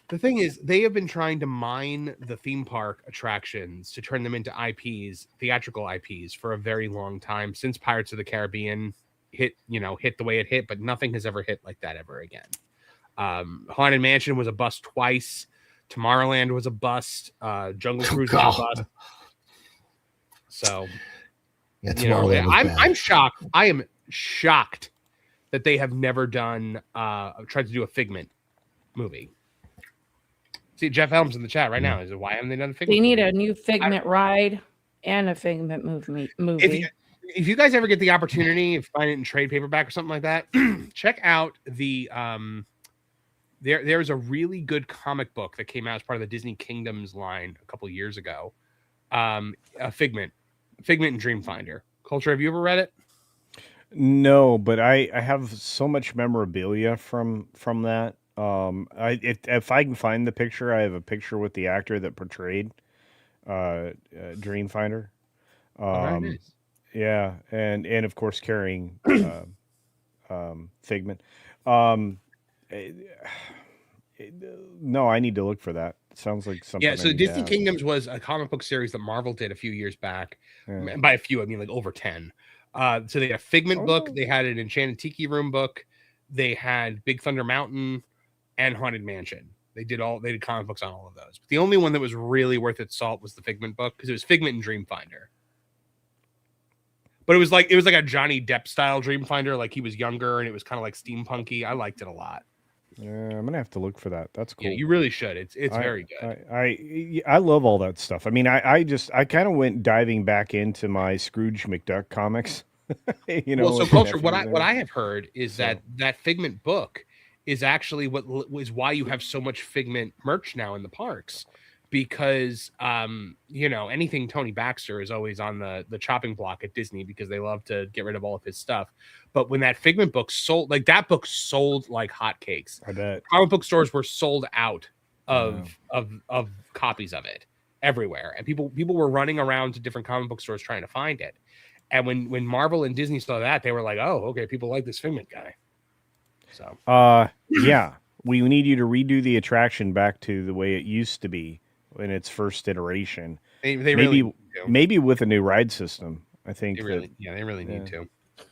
The thing is, they have been trying to mine the theme park attractions to turn them into IPs, theatrical IPs, for a very long time, since Pirates of the Caribbean hit the way it hit, but nothing has ever hit like that ever again. Haunted Mansion was a bust twice. Tomorrowland was a bust. Jungle Cruise was a bust. So, I'm shocked. I am shocked that they have never tried to do a Figment movie. See, Jeff Helms in the chat right now. Is it why haven't they done a Figment? They need a new Figment ride and a Figment movie. If you guys ever get the opportunity, if find it in trade paperback or something like that, check out the there's a really good comic book that came out as part of the Disney Kingdoms line a couple years ago. A Figment and Dreamfinder. Culture, have you ever read it? No, but I have so much memorabilia from that. If I can find the picture, I have a picture with the actor that portrayed Dreamfinder. Very nice. Yeah, and of course carrying Figment. No, I need to look for that. It sounds like something. Yeah, so Disney Kingdoms was a comic book series that Marvel did a few years back. Yeah. By a few, I mean like over 10. So they had a Figment book, they had an Enchanted Tiki Room book, they had Big Thunder Mountain and Haunted Mansion. They did comic books on all of those. But the only one that was really worth its salt was the Figment book, because it was Figment and Dreamfinder. But it was like a Johnny Depp style Dreamfinder, like he was younger and it was kind of like steampunky. I liked it a lot. Yeah, I'm gonna have to look for that. That's cool. Yeah, you really should. It's very good. I love all that stuff. I mean, I kind of went diving back into my Scrooge McDuck comics. So Culture, what I have heard is that Figment book is actually what is why you have so much Figment merch now in the parks, because anything Tony Baxter is always on the chopping block at Disney because they love to get rid of all of his stuff. But when that Figment book sold, like that book sold like hotcakes. I bet comic book stores were sold out of copies of it everywhere, and people were running around to different comic book stores trying to find it. And when Marvel and Disney saw that, they were like, "Oh, okay, people like this Figment guy." So, yeah, we need you to redo the attraction back to the way it used to be in its first iteration. They really maybe with a new ride system. I think they really need to.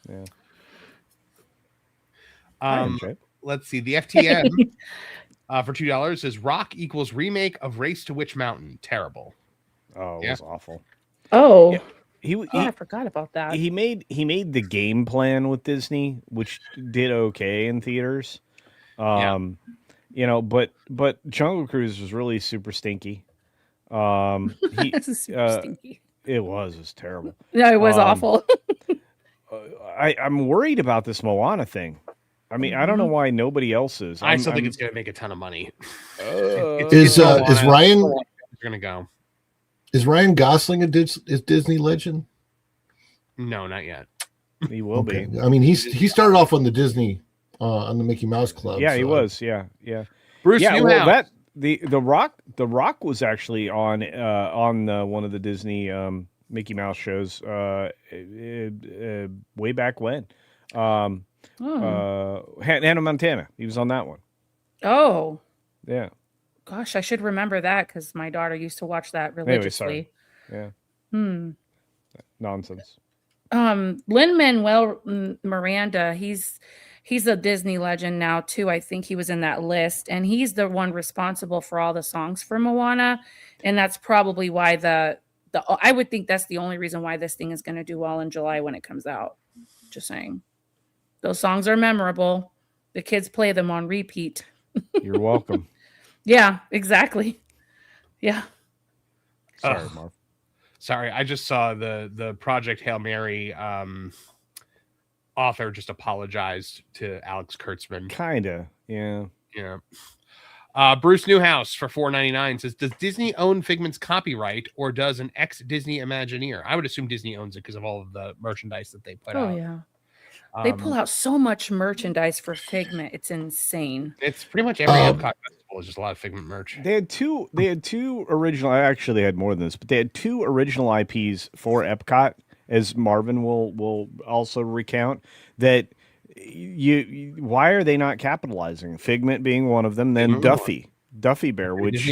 Yeah. Let's see. The FTM for $2 says Rock equals remake of Race to Witch Mountain. Terrible. Oh, it was awful. Oh. Yeah. I forgot about that. He made the game plan with Disney, which did okay in theaters. But Jungle Cruise was really super stinky. Stinky. It was terrible. No, it was awful. I'm worried about this Moana thing. I mean, I don't know why nobody else is. I still think it's going to make a ton of money. Is Ryan going to go? Is Ryan Gosling a Disney legend? No, not yet. He will be. I mean, he started off on the Disney on the Mickey Mouse Club. Yeah, so he was. Yeah, yeah. Bruce Yeah, Newhouse. well, the Rock was actually on one of the Disney Mickey Mouse shows way back when. Hannah Montana. He was on that one. Oh, Yeah. gosh, I should remember that because my daughter used to watch that Anyway, religiously. sorry. Yeah. Nonsense. Lin-Manuel Miranda, he's a Disney legend now too. I think he was in that list, and he's the one responsible for all the songs for Moana, and that's probably why I would think that's the only reason why this thing is going to do well in July when it comes out. Just saying, those songs are memorable. The kids play them on repeat. You're welcome. Yeah, exactly. Yeah. Sorry, Marv. Sorry, I just saw the Project Hail Mary author just apologized to Alex Kurtzman. Kinda, yeah. Yeah. Bruce Newhouse for $4.99 says, does Disney own Figment's copyright, or does an ex-Disney Imagineer? I would assume Disney owns it because of all of the merchandise that they put out. Oh yeah. They pull out so much merchandise for Figment. It's insane. It's pretty much every Epcot festival is just a lot of Figment merch. They had two original. Actually, they had more than this, but they had two original IPs for Epcot, as Marvin will also recount. That why are they not capitalizing? Figment being one of them. Then Duffy Bear, which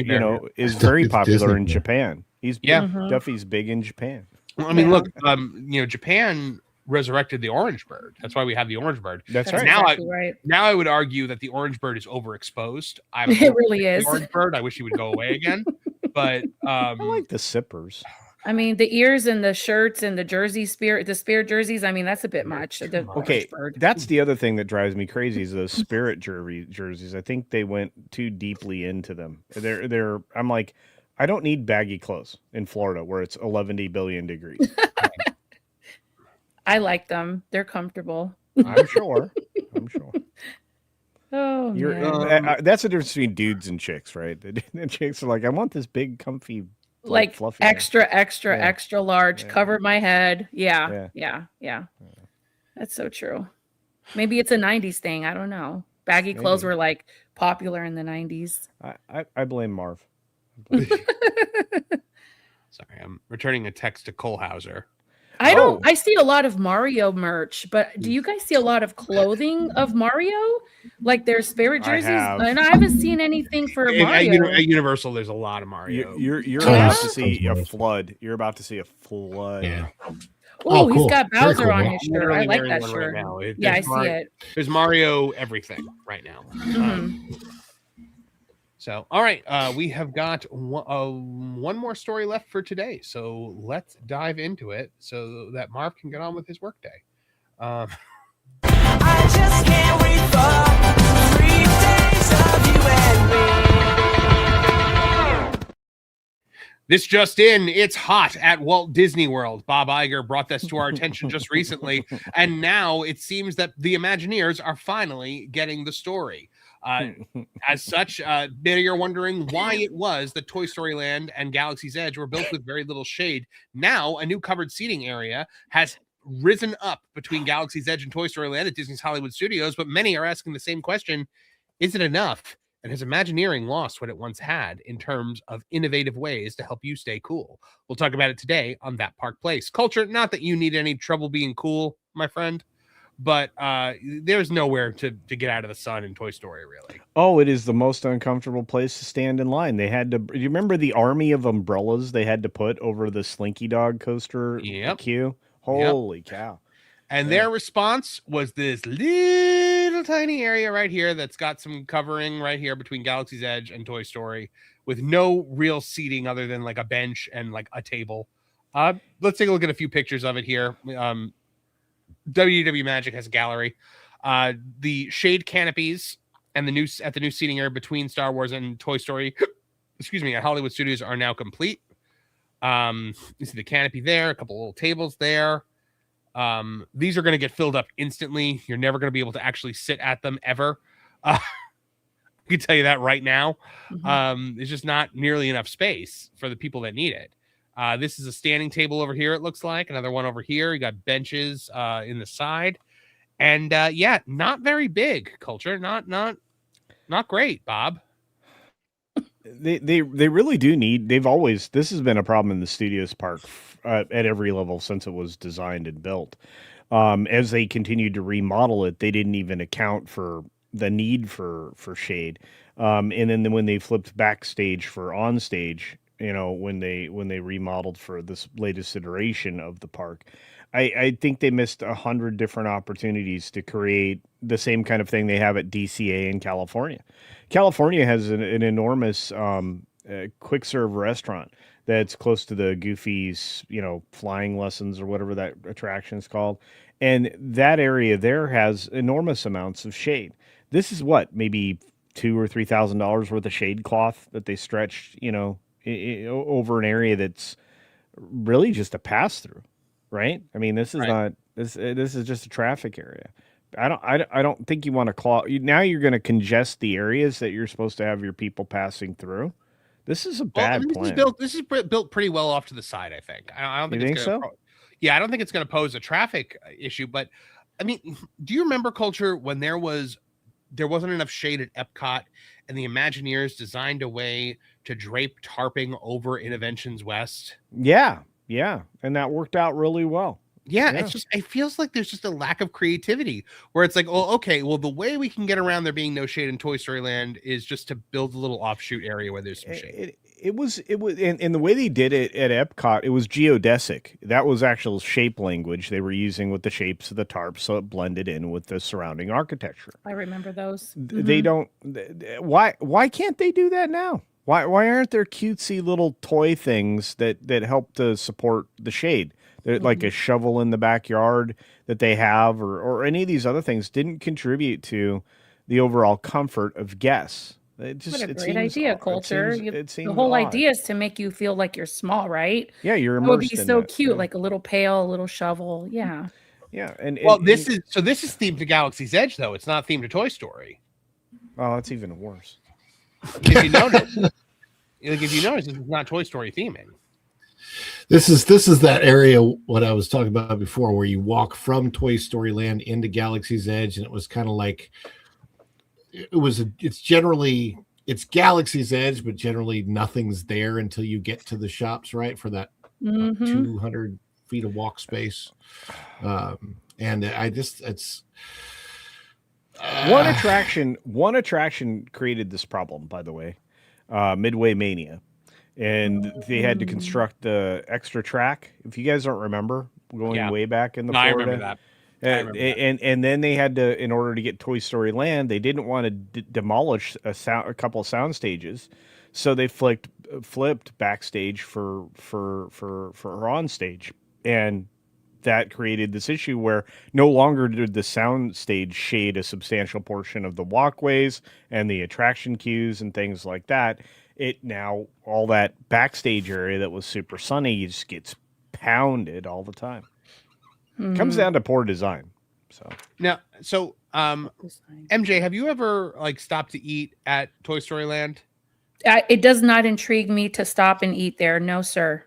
is very popular in Japan. Duffy's big in Japan. Well, I mean, look, Japan resurrected the orange bird. That's why we have the orange bird. That's right. Now I would argue that the orange bird is overexposed. It really is. The orange bird. I wish he would go away again. But I like the sippers. I mean, the ears and the shirts and the the spirit jerseys. I mean, that's a bit much. Okay, that's the other thing that drives me crazy is those spirit jerseys. I think they went too deeply into them. I'm like, I don't need baggy clothes in Florida where it's 11 billion degrees. I like them. They're comfortable. I'm sure. Oh, man. That's the difference between dudes and chicks, right? The chicks are like, I want this big, comfy, like fluffy extra large, cover my head. Yeah. That's so true. Maybe it's a 90s thing. I don't know. Baggy clothes were like popular in the 90s. I blame Marv. Sorry, I'm returning a text to Cole Hauser. I see a lot of Mario merch, but do you guys see a lot of clothing of Mario? Like their spirit jerseys? And I haven't seen anything for Mario. At Universal, there's a lot of Mario. You're about to see a flood. You're about to see a flood. Yeah. Oh, he's got Bowser on his shirt. I like that shirt. Right I see it. There's Mario everything right now. So, all right, we have got one more story left for today. So let's dive into it so that Marv can get on with his workday. I just can't wait for 3 days of you and me. This just in, it's hot at Walt Disney World. Bob Iger brought this to our attention just recently, and now it seems that the Imagineers are finally getting the story. As such, many are wondering why it was that Toy Story Land and Galaxy's Edge were built with very little shade. Now, a new covered seating area has risen up between Galaxy's Edge and Toy Story Land at Disney's Hollywood Studios, but many are asking the same question: is it enough? And has Imagineering lost what it once had in terms of innovative ways to help you stay cool? We'll talk about it today on That Park Place. Culture, not that you need any trouble being cool, my friend, but there's nowhere to get out of the sun in Toy Story, really. Oh, it is the most uncomfortable place to stand in line. They had to. Do you remember the army of umbrellas they had to put over the Slinky Dog coaster queue? Holy cow! And their response was this little tiny area right here that's got some covering right here between Galaxy's Edge and Toy Story, with no real seating other than like a bench and like a table. Let's take a look at a few pictures of it here. WDW Magic has a gallery. The shade canopies and the new seating area between Star Wars and Toy Story, at Hollywood Studios are now complete. You see the canopy there, a couple little tables there. These are going to get filled up instantly. You're never going to be able to actually sit at them ever. I can tell you that right now. It's just not nearly enough space for the people that need it. This is a standing table over here, it looks like. Another one over here. You got benches in the side. And yeah, not very big culture. Not great, Bob. They really do need. This has been a problem in the Studios Park at every level since it was designed and built. As they continued to remodel it, they didn't even account for the need for shade. And then when they flipped backstage for onstage, when they remodeled for this latest iteration of the park, I think they missed 100 different opportunities to create the same kind of thing they have at DCA in California. California has an enormous quick serve restaurant that's close to the Goofy's, flying lessons or whatever that attraction is called. And that area there has enormous amounts of shade. This is maybe $2,000 or $3,000 worth of shade cloth that they stretched, over an area that's really just a pass through, right? I mean, this is not this is just a traffic area. I don't think you want to claw. Now you're going to congest the areas that you're supposed to have your people passing through. This is a bad plan. This is built pretty well off to the side, I think. I don't think you it's think gonna so. Yeah, I don't think it's going to pose a traffic issue. But I mean, do you remember, Culture, when there wasn't enough shade at Epcot, and the Imagineers designed a way to drape tarping over Interventions West? Yeah, and that worked out really well. Yeah, it feels like there's just a lack of creativity where it's like, oh, okay, well, the way we can get around there being no shade in Toy Story Land is just to build a little offshoot area where there's some shade. It was, and the way they did it at Epcot, it was geodesic. That was actual shape language they were using with the shapes of the tarps, so it blended in with the surrounding architecture. I remember those. They don't. Why can't they do that now? Why aren't there cutesy little toy things that help to support the shade? Like a shovel in the backyard that they have, or any of these other things didn't contribute to the overall comfort of guests. What a great idea, Culture. The whole idea is to make you feel like you're small, right? Yeah, you're immersed. It would be in so that. cute, like a little pail, a little shovel. Yeah. Yeah, this is themed to Galaxy's Edge, though. It's not themed to Toy Story. Oh, that's even worse. If you notice, this is not Toy Story theming. This is that area what I was talking about before, where you walk from Toy Story Land into Galaxy's Edge, and it was kind of like it's Galaxy's Edge, but generally nothing's there until you get to the shops, right? For that 200 feet of walk space. And it's one attraction created this problem, by the way, Midway Mania. And they had to construct the extra track. If you guys don't remember, going way back in the Florida. I remember that. And then they had to, in order to get Toy Story Land, they didn't want to demolish a couple of sound stages, so they flipped backstage for on stage, and that created this issue where no longer did the sound stage shade a substantial portion of the walkways and the attraction queues and things like that. It now, all that backstage area that was super sunny just gets pounded all the time. Comes down to poor design. So MJ, have you ever stopped to eat at Toy Story Land? It does not intrigue me to stop and eat there. No, sir.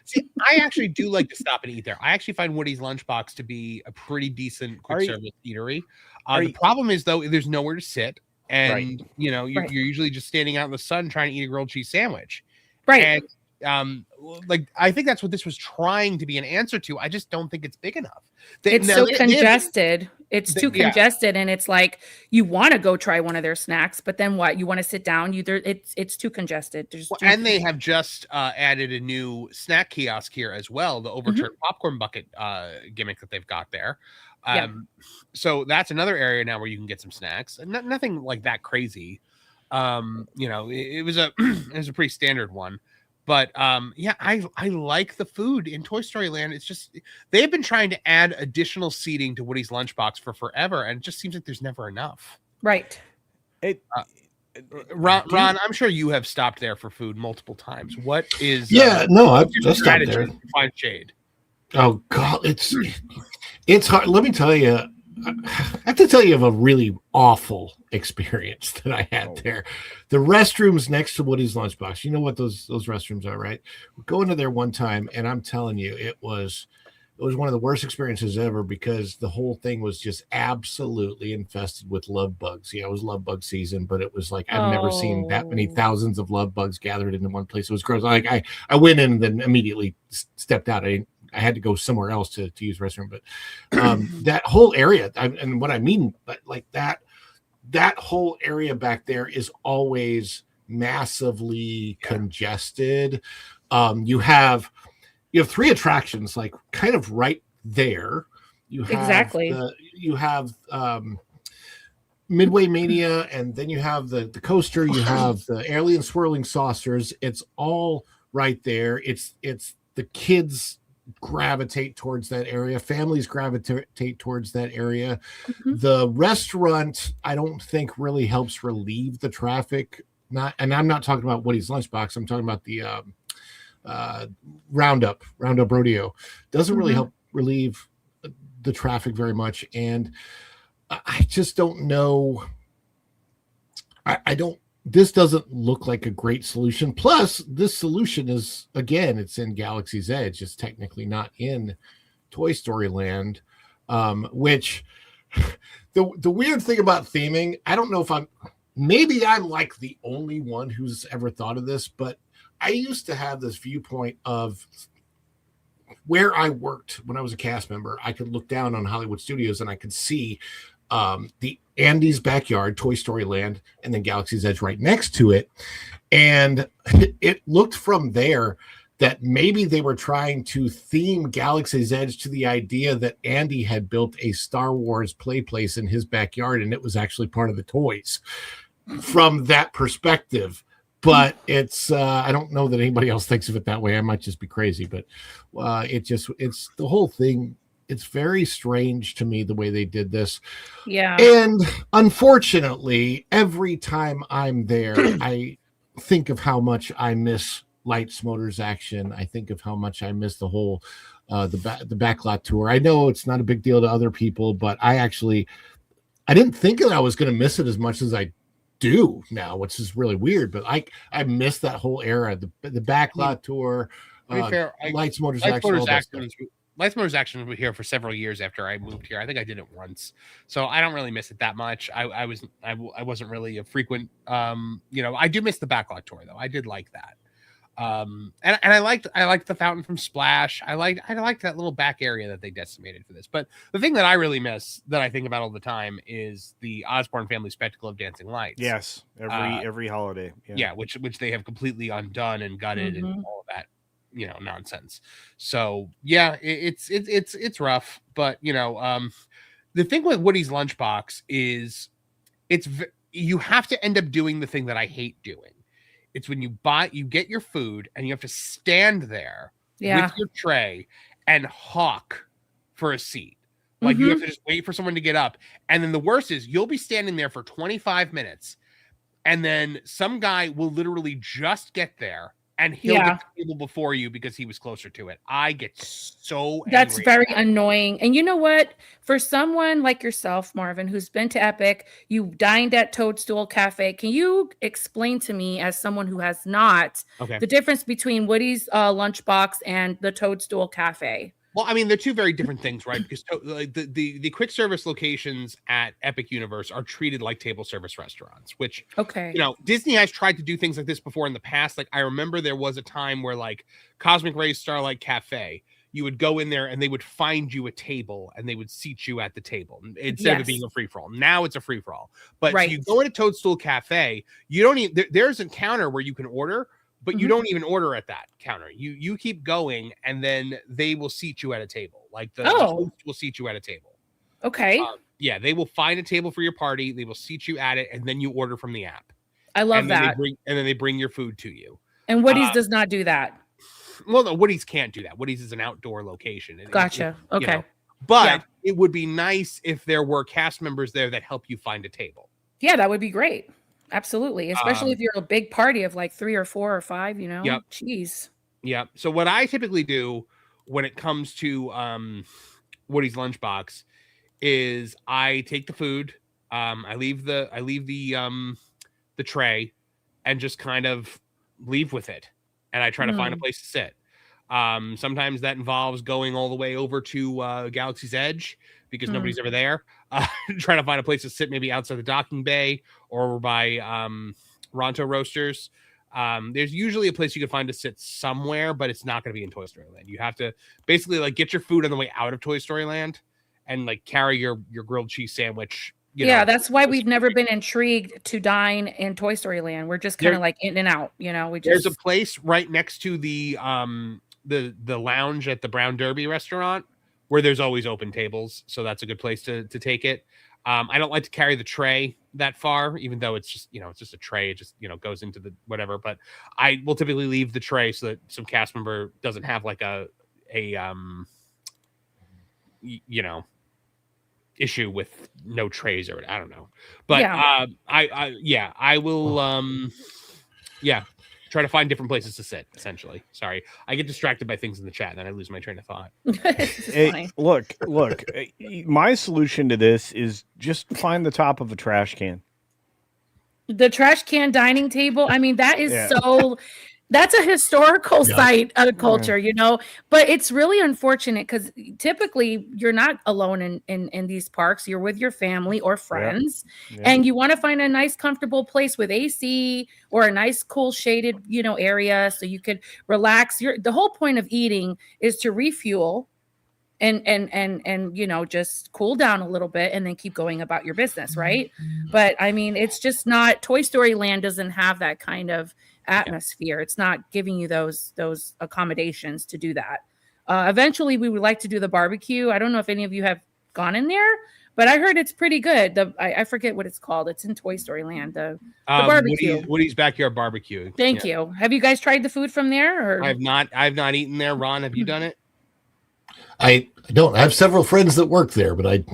See, I actually do like to stop and eat there. I actually find Woody's Lunchbox to be a pretty decent quick service eatery. The problem is, though, there's nowhere to sit. And you're usually just standing out in the sun trying to eat a grilled cheese sandwich, right? And I think that's what this was trying to be an answer to. I just don't think it's big enough. It's so congested. It's too congested, and it's like you want to go try one of their snacks, but then what? You want to sit down? It's too congested. And they have just added a new snack kiosk here as well, the overturned popcorn bucket gimmick that they've got there. So that's another area now where you can get some snacks, and nothing like that crazy. It was a pretty standard one, but I like the food in Toy Story Land. It's just they've been trying to add additional seating to Woody's Lunchbox for forever, and it just seems like there's never enough. Right. Ron, I'm sure you have stopped there for food multiple times. What is I've just stopped there to find shade? Oh God, it's hard. Let me tell you, I have to tell you of a really awful experience that I had there. The restrooms next to Woody's Lunchbox. You know what those restrooms are, right? We're going to there one time, and I'm telling you, it was it was one of the worst experiences ever because the whole thing was just absolutely infested with love bugs. Yeah, it was love bug season, but it was like I've never seen that many thousands of love bugs gathered into one place. It was gross. Like I went in and then immediately stepped out. I had to go somewhere else to use the restroom. But that whole area, and what I mean, but like that whole area back there is always massively congested. You have 3 attractions like kind of right there. You have Midway Mania, and then you have the coaster, you have the alien swirling saucers. It's all right there. It's the kids gravitate towards that area, families gravitate towards that area. The restaurant I don't think really helps relieve the traffic. And I'm not talking about Woody's Lunchbox. I'm talking about the Roundup Rodeo. Doesn't really help relieve the traffic very much, and I just don't know. I don't. This doesn't look like a great solution. Plus, this solution is, again, it's in Galaxy's Edge. It's technically not in Toy Story Land, which the weird thing about theming, I don't know if maybe I'm like the only one who's ever thought of this, but I used to have this viewpoint of where I worked when I was a cast member. I could look down on Hollywood Studios and I could see the Andy's backyard, Toy Story Land, and then Galaxy's Edge right next to it. And it looked from there that maybe they were trying to theme Galaxy's Edge to the idea that Andy had built a Star Wars play place in his backyard, and it was actually part of the toys from that perspective. But it's I don't know that anybody else thinks of it that way. I might just be crazy, but it's the whole thing. It's very strange to me the way they did this. Yeah. And unfortunately, every time I'm there, I think of how much I miss Lights Motors Action. I think of how much I miss the whole the backlot tour. I know it's not a big deal to other people, but I didn't think that I was going to miss it as much as I do now, which is really weird. But I miss that whole era, the backlot tour. To be fair, Lights Motors Action. Lights Motors Action was here for several years after I moved here. I think I did it once, so I don't really miss it that much. I wasn't really a frequent. I do miss the backlot tour though. I did like that, and I liked the fountain from Splash. I liked that little back area that they decimated for this. But the thing that I really miss, that I think about all the time, is the Osborne Family Spectacle of Dancing Lights. Yes, every holiday. Yeah, which they have completely undone and gutted and all of that. Nonsense. So yeah, it's rough, but the thing with Woody's Lunchbox is you have to end up doing the thing that I hate doing. It's when you get your food and you have to stand there with your tray and hawk for a seat. Like you have to just wait for someone to get up. And then the worst is you'll be standing there for 25 minutes and then some guy will literally just get there and he'll get the table before you because he was closer to it. I get so angry. That's very annoying. And you know what? For someone like yourself, Marvin, who's been to Epic, you dined at Toadstool Cafe. Can you explain to me, as someone who has not, the difference between Woody's Lunchbox and the Toadstool Cafe? Well, I mean, they're two very different things, right? Because the quick service locations at Epic Universe are treated like table service restaurants, which, Disney has tried to do things like this before in the past. Like, I remember there was a time where, like, Cosmic Rays Starlight Cafe, you would go in there and they would find you a table and they would seat you at the table instead of it being a free-for-all. Now it's a free-for-all. But so you go into Toadstool Cafe, you don't even, there's a counter where you can order, but you don't even order at that counter. You keep going, and then they will seat you at a table. Like the host will seat you at a table. Okay. They will find a table for your party. They will seat you at it, and then you order from the app. I love that. And then they bring your food to you. And Woody's does not do that. Well, no, Woody's can't do that. Woody's is an outdoor location. Gotcha. Okay. But it would be nice if there were cast members there that help you find a table. Yeah, that would be great. Absolutely. Especially if you're a big party of like 3 or 4 or 5, Yep. Jeez. Yeah. So what I typically do when it comes to Woody's Lunchbox is I take the food, I leave the tray and just kind of leave with it. And I try to find a place to sit. Sometimes that involves going all the way over to Galaxy's Edge because nobody's ever there. Trying to find a place to sit, maybe outside the docking bay or by Ronto Roasters. There's usually a place you can find to sit somewhere, but it's not going to be in Toy Story Land. You have to basically like get your food on the way out of Toy Story Land and like carry your grilled cheese sandwich. Yeah, that's why we've never been intrigued to dine in Toy Story Land. We're just kind of like in and out, you know. There's a place right next to the lounge at the Brown Derby restaurant where there's always open tables, so that's a good place to take it. I don't like to carry the tray that far, even though it's just it's just a tray. It just goes into the whatever. But I will typically leave the tray so that some cast member doesn't have like a issue with no trays or I don't know. But I will try to find different places to sit, essentially. Sorry. I get distracted by things in the chat and then I lose my train of thought. Look, my solution to this is just find the top of a trash can. The trash can dining table. I mean, that is that's a historical site of culture, but it's really unfortunate because typically you're not alone in these parks. You're with your family or friends and you want to find a nice, comfortable place with AC or a nice, cool shaded, area so you could relax. The whole point of eating is to refuel and just cool down a little bit and then keep going about your business, right? But I mean, it's just not Toy Story Land doesn't have that kind of atmosphere. It's not giving you those accommodations to do that. Eventually we would like to do the barbecue. I don't know if any of you have gone in there, but I heard it's pretty good. I forget what it's called. It's in Toy Story Land. The barbecue. Woody's Backyard Barbecue. Thank you. Have you guys tried the food from there? Or? I've not eaten there. Ron, have you done it? I don't. I have several friends that work there, but I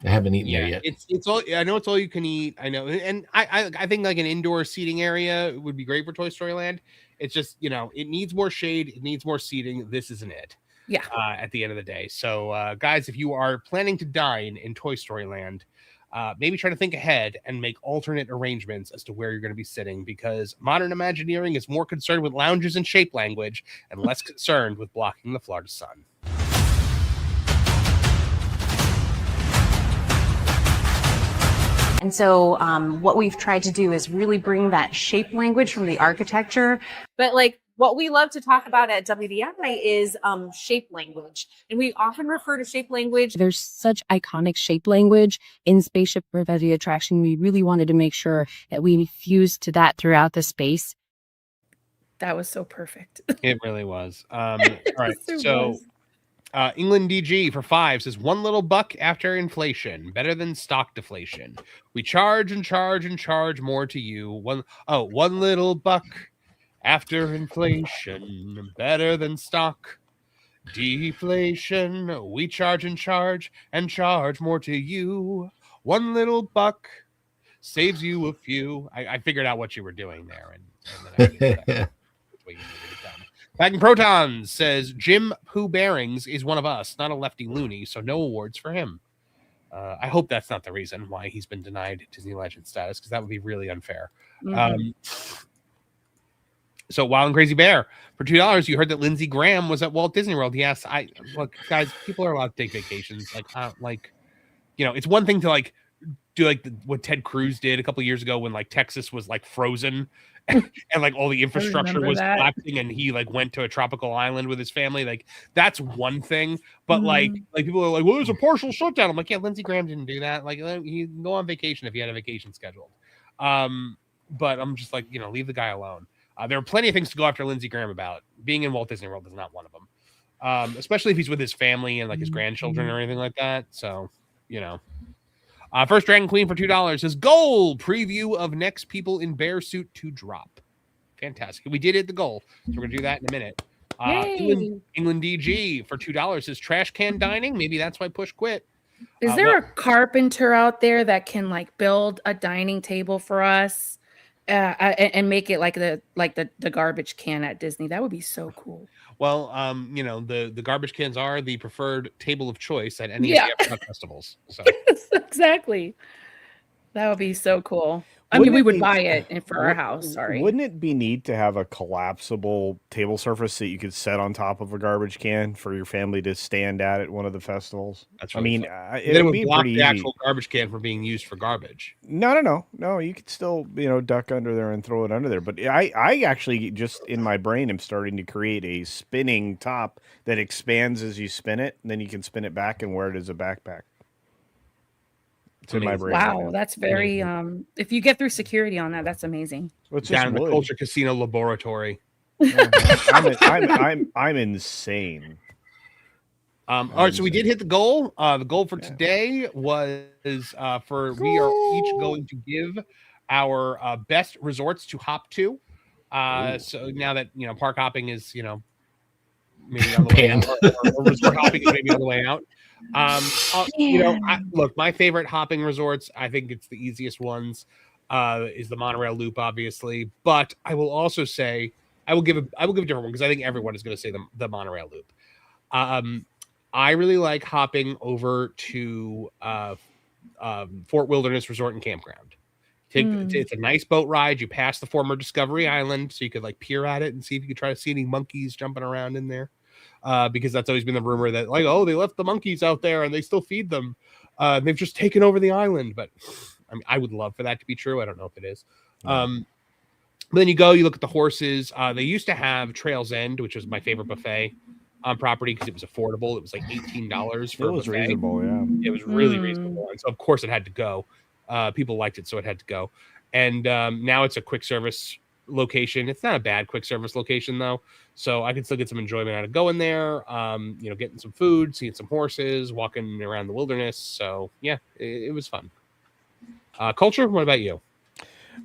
haven't eaten there yet. It's all. I know it's all you can eat. I know, and I think like an indoor seating area would be great for Toy Story Land. It's just it needs more shade. It needs more seating. This isn't it. Yeah. At the end of the day, so guys, if you are planning to dine in Toy Story Land, maybe try to think ahead and make alternate arrangements as to where you're going to be sitting, because modern Imagineering is more concerned with lounges and shape language and less concerned with blocking the Florida sun. And so what we've tried to do is really bring that shape language from the architecture. But like what we love to talk about at WDI is shape language. And we often refer to shape language. There's such iconic shape language in Spaceship Rivetti Attraction. We really wanted to make sure that we fused to that throughout the space. That was so perfect. It really was. All right. So England DG for 5 says one little buck after inflation, better than stock deflation. We charge and charge and charge more to you. One little buck after inflation, better than stock deflation. We charge and charge more to you. One little buck saves you a few. I figured out what you were doing there, and then I Packing Protons says Jim Pooh Bearings is one of us, not a lefty loony, so no awards for him. I hope that's not the reason why he's been denied Disney Legend status, because that would be really unfair. So Wild and Crazy Bear for $2. You heard that Lindsey Graham was at Walt Disney World. Yes, look, guys, people are allowed to take vacations. It's one thing to do what Ted Cruz did a couple years ago when Texas was frozen. And all the infrastructure was collapsing, and he went to a tropical island with his family. That's one thing, but people are well, there's a partial shutdown. I'm yeah, Lindsey Graham didn't do that. He can go on vacation if he had a vacation scheduled. But I'm just leave the guy alone. There are plenty of things to go after Lindsey Graham about. Being in Walt Disney World is not one of them, especially if he's with his family and his grandchildren or anything like that. So First Dragon Queen for $2 says goal preview of next people in bear suit to drop. Fantastic. We did hit the goal, so we're gonna do that in a minute. England DG for $2 says trash can dining. Maybe that's why Push quit. Is there a carpenter out there that can build a dining table for us and make it like the garbage can at Disney? That would be so cool. Well, the garbage cans are the preferred table of choice at any of the festivals. So exactly. That would be so cool. I mean, we it would be- buy it for our Wou- house. Sorry. Wouldn't it be neat to have a collapsible table surface that you could set on top of a garbage can for your family to stand at one of the festivals? That's I really mean, fun. Then it it would would be block pretty the easy. actual garbage can from being used for garbage. No. You could still, duck under there and throw it under there. But I actually just in my brain am starting to create a spinning top that expands as you spin it, and then you can spin it back and wear it as a backpack. It's in my brain. right Wow, now. that's very. If you get through security on that, that's amazing. Well, it's Down just in the wood. Culture Casino laboratory. I'm insane. All right, so we did hit the goal. The goal for today was we are each going to give our best resorts to hop to. So now that park hopping is maybe on the way out, or resort hopping is maybe on the way out. Look, my favorite hopping resorts, I think it's the easiest ones, is the monorail loop, obviously. But I will also say I will give a different one because I think everyone is going to say the monorail loop. I really like hopping over to Fort Wilderness Resort and Campground. It's a nice boat ride. You pass the former Discovery Island, so you could peer at it and see if you could try to see any monkeys jumping around in there. Because that's always been the rumor that they left the monkeys out there and they still feed them. They've just taken over the island. But I mean, I would love for that to be true. I don't know if it is. But then you look at the horses. They used to have Trails End, which was my favorite buffet on property because it was affordable. It was like $18 for It was a buffet. reasonable, yeah. It was really reasonable. And so of course it had to go. People liked it, so it had to go. And now it's a quick service location. It's not a bad quick service location though. So I can still get some enjoyment out of going there, getting some food, seeing some horses, walking around the wilderness. So yeah, it was fun. Culture, what about you?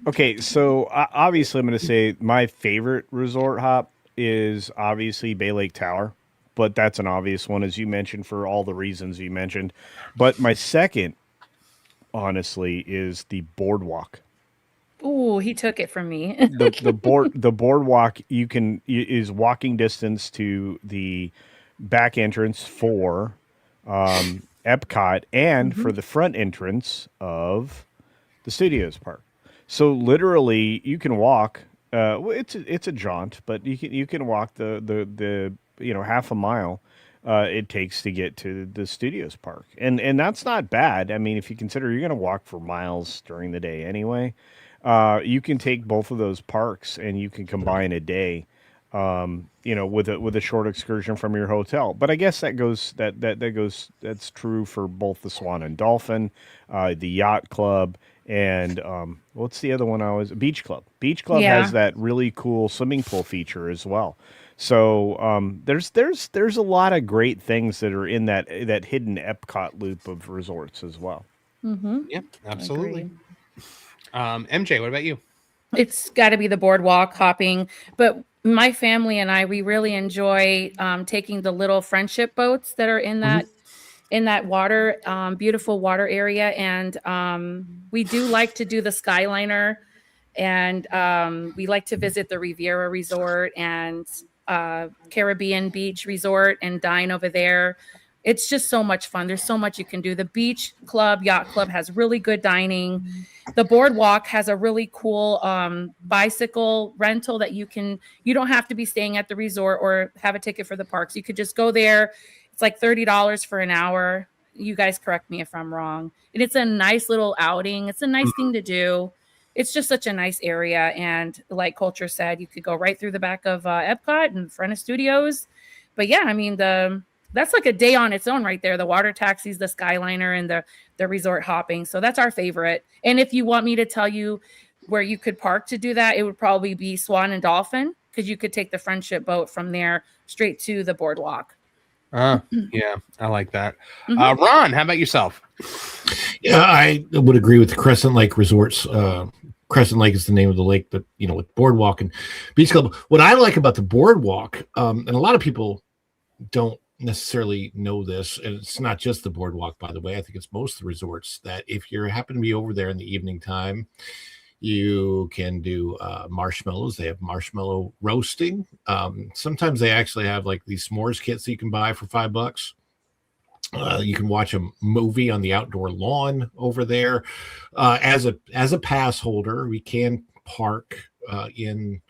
Okay, so obviously I'm going to say my favorite resort hop is obviously Bay Lake Tower, but that's an obvious one, as you mentioned, for all the reasons you mentioned. But my second, honestly, is the boardwalk. Ooh, he took it from me. The boardwalk is walking distance to the back entrance for Epcot and for the front entrance of the Studios Park. So literally, you can walk. It's a jaunt, but you can walk the half a mile it takes to get to the Studios Park, and that's not bad. I mean, if you consider you're going to walk for miles during the day anyway. You can take both of those parks and you can combine a day, with a short excursion from your hotel. But I guess that's true for both the Swan and Dolphin, the Yacht Club, and what's the other one? Beach Club. Beach Club has that really cool swimming pool feature as well. So there's a lot of great things that are in that hidden Epcot loop of resorts as well. Yep, absolutely. MJ, what about you? It's got to be the boardwalk hopping, but my family and I, we really enjoy taking the little friendship boats that are in that water, beautiful water area, and we do like to do the Skyliner, and we like to visit the Riviera Resort and Caribbean Beach Resort and dine over there. It's just so much fun. There's so much you can do. The Beach Club, Yacht Club has really good dining. The boardwalk has a really cool bicycle rental that you don't have to be staying at the resort or have a ticket for the parks. You could just go there. It's like $30 for an hour. You guys correct me if I'm wrong. And it's a nice little outing. It's a nice thing to do. It's just such a nice area. And like Culture said, you could go right through the back of Epcot and in front of Studios. But yeah, I mean, that's like a day on its own right there. The water taxis, the Skyliner, and the resort hopping. So that's our favorite. And if you want me to tell you where you could park to do that, it would probably be Swan and Dolphin, because you could take the friendship boat from there straight to the boardwalk. Yeah, I like that. Ron, how about yourself? Yeah, I would agree with the Crescent Lake Resorts. Crescent Lake is the name of the lake, but with Boardwalk and Beach Club. What I like about the Boardwalk, and a lot of people don't necessarily know this, and it's not just the Boardwalk, by the way. I think it's most of the resorts, that if you happen to be over there in the evening time, you can do marshmallows. They have marshmallow roasting. Sometimes they actually have like these s'mores kits that you can buy for $5. You can watch a movie on the outdoor lawn over there. As a pass holder, we can park in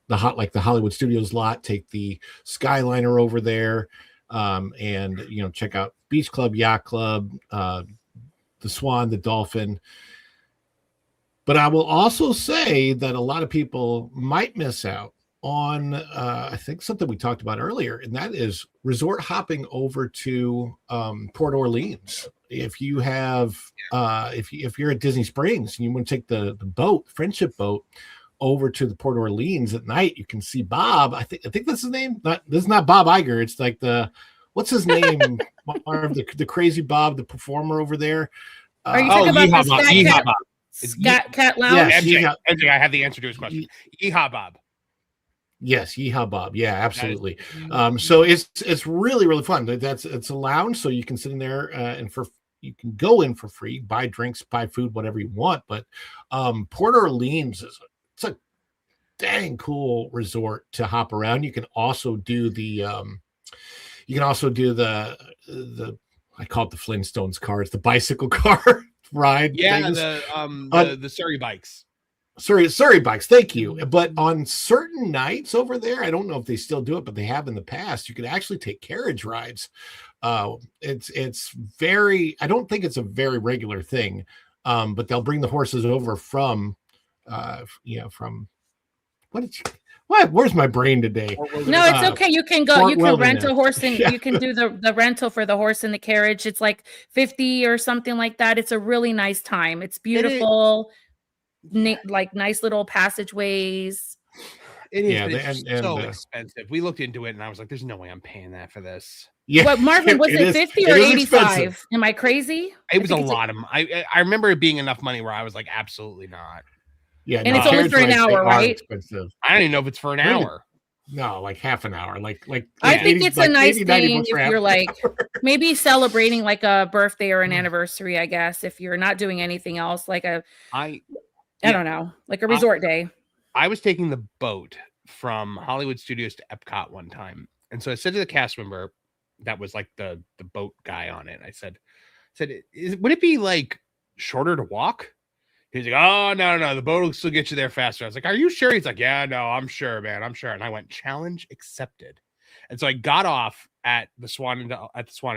the Hollywood Studios lot, take the Skyliner over there, and check out Beach Club, Yacht Club, the Swan, the Dolphin. But I will also say that a lot of people might miss out on I think something we talked about earlier, and that is resort hopping over to Port Orleans. If you have if you're at Disney Springs and you want to take the boat, friendship boat, over to the Port Orleans at night, you can see Bob. I think that's his name. This is not Bob Iger. It's like what's his name? the crazy Bob, the performer over there. Are you talking about the Scat Cat Lounge? Yes, MJ, I have the answer to his question. Yeehaw Bob. Yes, Yeehaw Bob. Yeah, absolutely. So it's really, really fun. It's a lounge, so you can sit in there you can go in for free, buy drinks, buy food, whatever you want. But Port Orleans it's a dang cool resort to hop around. You can also do the I call it the Flintstones car. It's the bicycle car ride. Yeah, things. the Surrey bikes. Surrey bikes. Thank you. But on certain nights over there, I don't know if they still do it, but they have in the past. You could actually take carriage rides. It's very. I don't think it's a very regular thing, but they'll bring the horses over from where's my brain today? No, it's okay. You can go. You can rent a horse and Yeah. you can do the rental for the horse and the carriage. It's like 50 or something like that. It's a really nice time. It's beautiful, like nice little passageways. It is. Yeah, It's so expensive. We looked into it, and I was like, "There's no way I'm paying that for this." Yeah, But Marvin, was it 50 or 85? expensive. Am I crazy? It was a lot of. I remember it being enough money where I was like, "Absolutely not." Yeah, And it's only for an hour, right? Expensive. I don't even know if it's for an hour. No, like half an hour. Like I think it's a nice 80, 90 thing bucks if for half you're an like hour. maybe celebrating like a birthday or an anniversary, I guess, if you're not doing anything else, like I don't know, like a resort day. I was taking the boat from Hollywood Studios to Epcot one time. And so I said to the cast member that was like the boat guy on it, I said, would it be like shorter to walk? He's like, oh, no, the boat will still get you there faster. I was like, are you sure? He's like, yeah, no, I'm sure, man. I'm sure. And I went, challenge accepted. And so I got off at the Swan and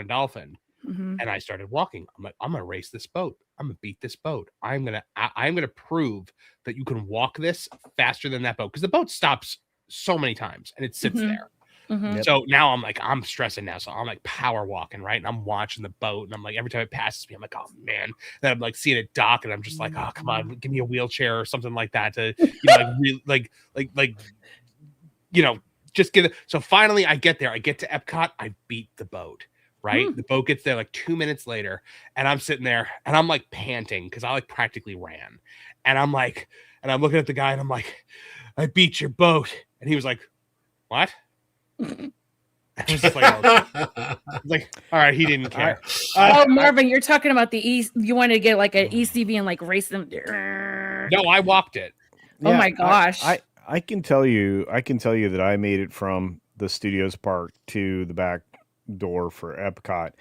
Dolphin, and I started walking. I'm like, I'm going to race this boat. I'm going to beat this boat. I'm going to prove that you can walk this faster than that boat. Because the boat stops so many times and it sits there. So now I'm like, I'm stressing now. So I'm like power walking, right? And I'm watching the boat. And I'm like, every time it passes me, I'm like, oh man. Then I'm like seeing it dock and I'm just like, oh, come on, give me a wheelchair or something like that to, just get it. So finally I get there. I get to Epcot. I beat the boat, right? The boat gets there like 2 minutes later. And I'm sitting there and I'm like panting because I like practically ran. And I'm looking at the guy and I'm like, I beat your boat. And he was like, what? I was just like, all right, he didn't care. Marvin, you're talking about the East. You wanted to get like an ECV and like race them. No, I walked it. Oh my gosh. I can tell you that I made it from the Studios Park to the back door for Epcot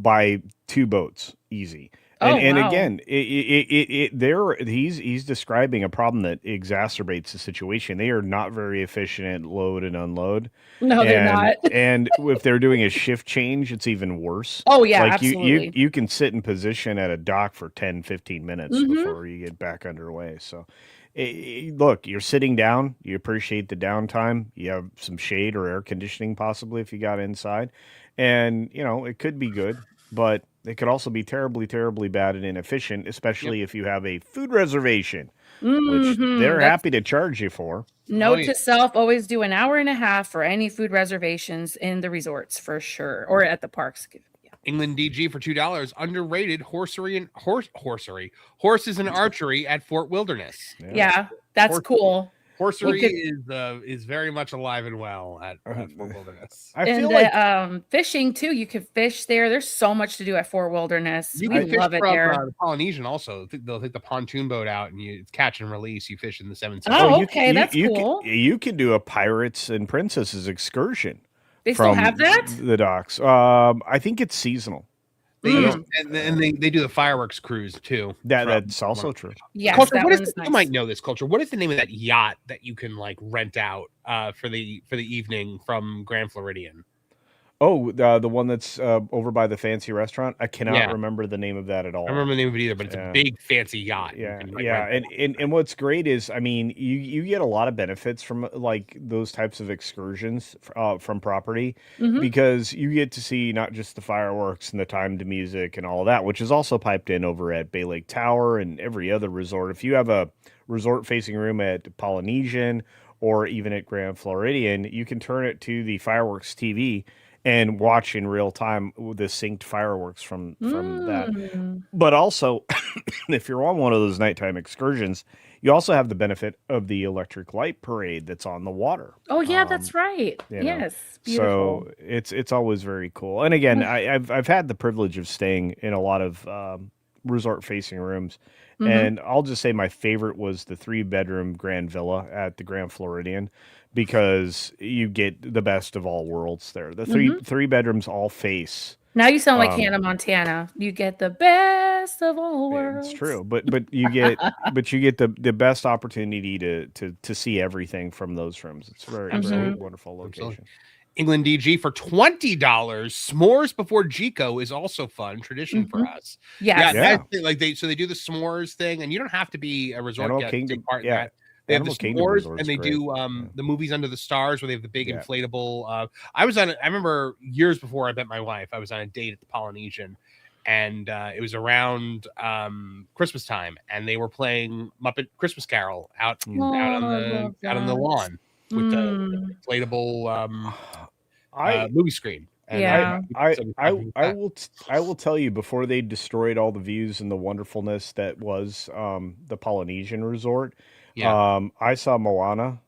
by 2 boats, easy. And wow. Again, he's describing a problem that exacerbates the situation. They are not very efficient at load and unload. No, they're not. And if they're doing a shift change, it's even worse. Oh yeah, like absolutely. you can sit in position at a dock for 10, 15 minutes before you get back underway. So look, you're sitting down, you appreciate the downtime, you have some shade or air conditioning possibly if you got inside. And it could be good, but it could also be terribly, terribly bad and inefficient, especially if you have a food reservation, which they're happy to charge you for. Note to self, always do an hour and a half for any food reservations in the resorts for sure, or at the parks. Yeah. England DG for $2. Underrated horses and archery at Fort Wilderness. Yeah, that's cool. Horsery is very much alive and well at Fort Wilderness. I feel like fishing too. You can fish there. There's so much to do at Fort Wilderness. You can fish from the Polynesian also. They'll take the pontoon boat out and you catch and release. You fish in the 7 Seas. Oh, okay, that's cool. You can do a Pirates and Princesses excursion. They still from have that? the docks. I think it's seasonal. They use, and they do the fireworks cruise too. That's also true. Yes, Culture, that what is one's you nice. might know this, Culture. What is the name of that yacht that you can like rent out for the evening from Grand Floridian? Oh, the one that's over by the fancy restaurant. I cannot Yeah. remember the name of that at all. I don't remember the name of it either, but it's a big fancy yacht. You Yeah, can, like, yeah, rent and what's great is, I mean, you get a lot of benefits from like those types of excursions from property Mhm. because you get to see not just the fireworks and the timed music and all of that, which is also piped in over at Bay Lake Tower and every other resort. If you have a resort facing room at Polynesian or even at Grand Floridian, you can turn it to the fireworks TV and watch in real time the synced fireworks from that. Mm. But also, if you're on one of those nighttime excursions, you also have the benefit of the electric light parade that's on the water. Oh yeah, that's right. you know. Yes, beautiful. So it's always very cool. And again, I've had the privilege of staying in a lot of resort facing rooms. Mhm. And I'll just say my favorite was the 3-bedroom grand villa at the Grand Floridian because you get the best of all worlds there. The three bedrooms all face. Now you sound like Hannah Montana. You get the best of all worlds. It's true, but you get the best opportunity to see everything from those rooms. It's very very wonderful location. England DG for $20. S'mores before Gico is also fun tradition for us. Yes. Yeah. Like they do the s'mores thing, and you don't have to be a resort Animal guest Kingdom- to take part in yeah. that. They have the Animal Kingdom s'mores, Resort's and they great. do the movies Under the Stars, where they have the big inflatable. I remember years before I met my wife, I was on a date at the Polynesian, and it was around Christmas time, and they were playing Muppet Christmas Carol out on the lawn with the inflatable movie screen. And I will tell you, before they destroyed all the views and the wonderfulness that was the Polynesian resort, I saw Moana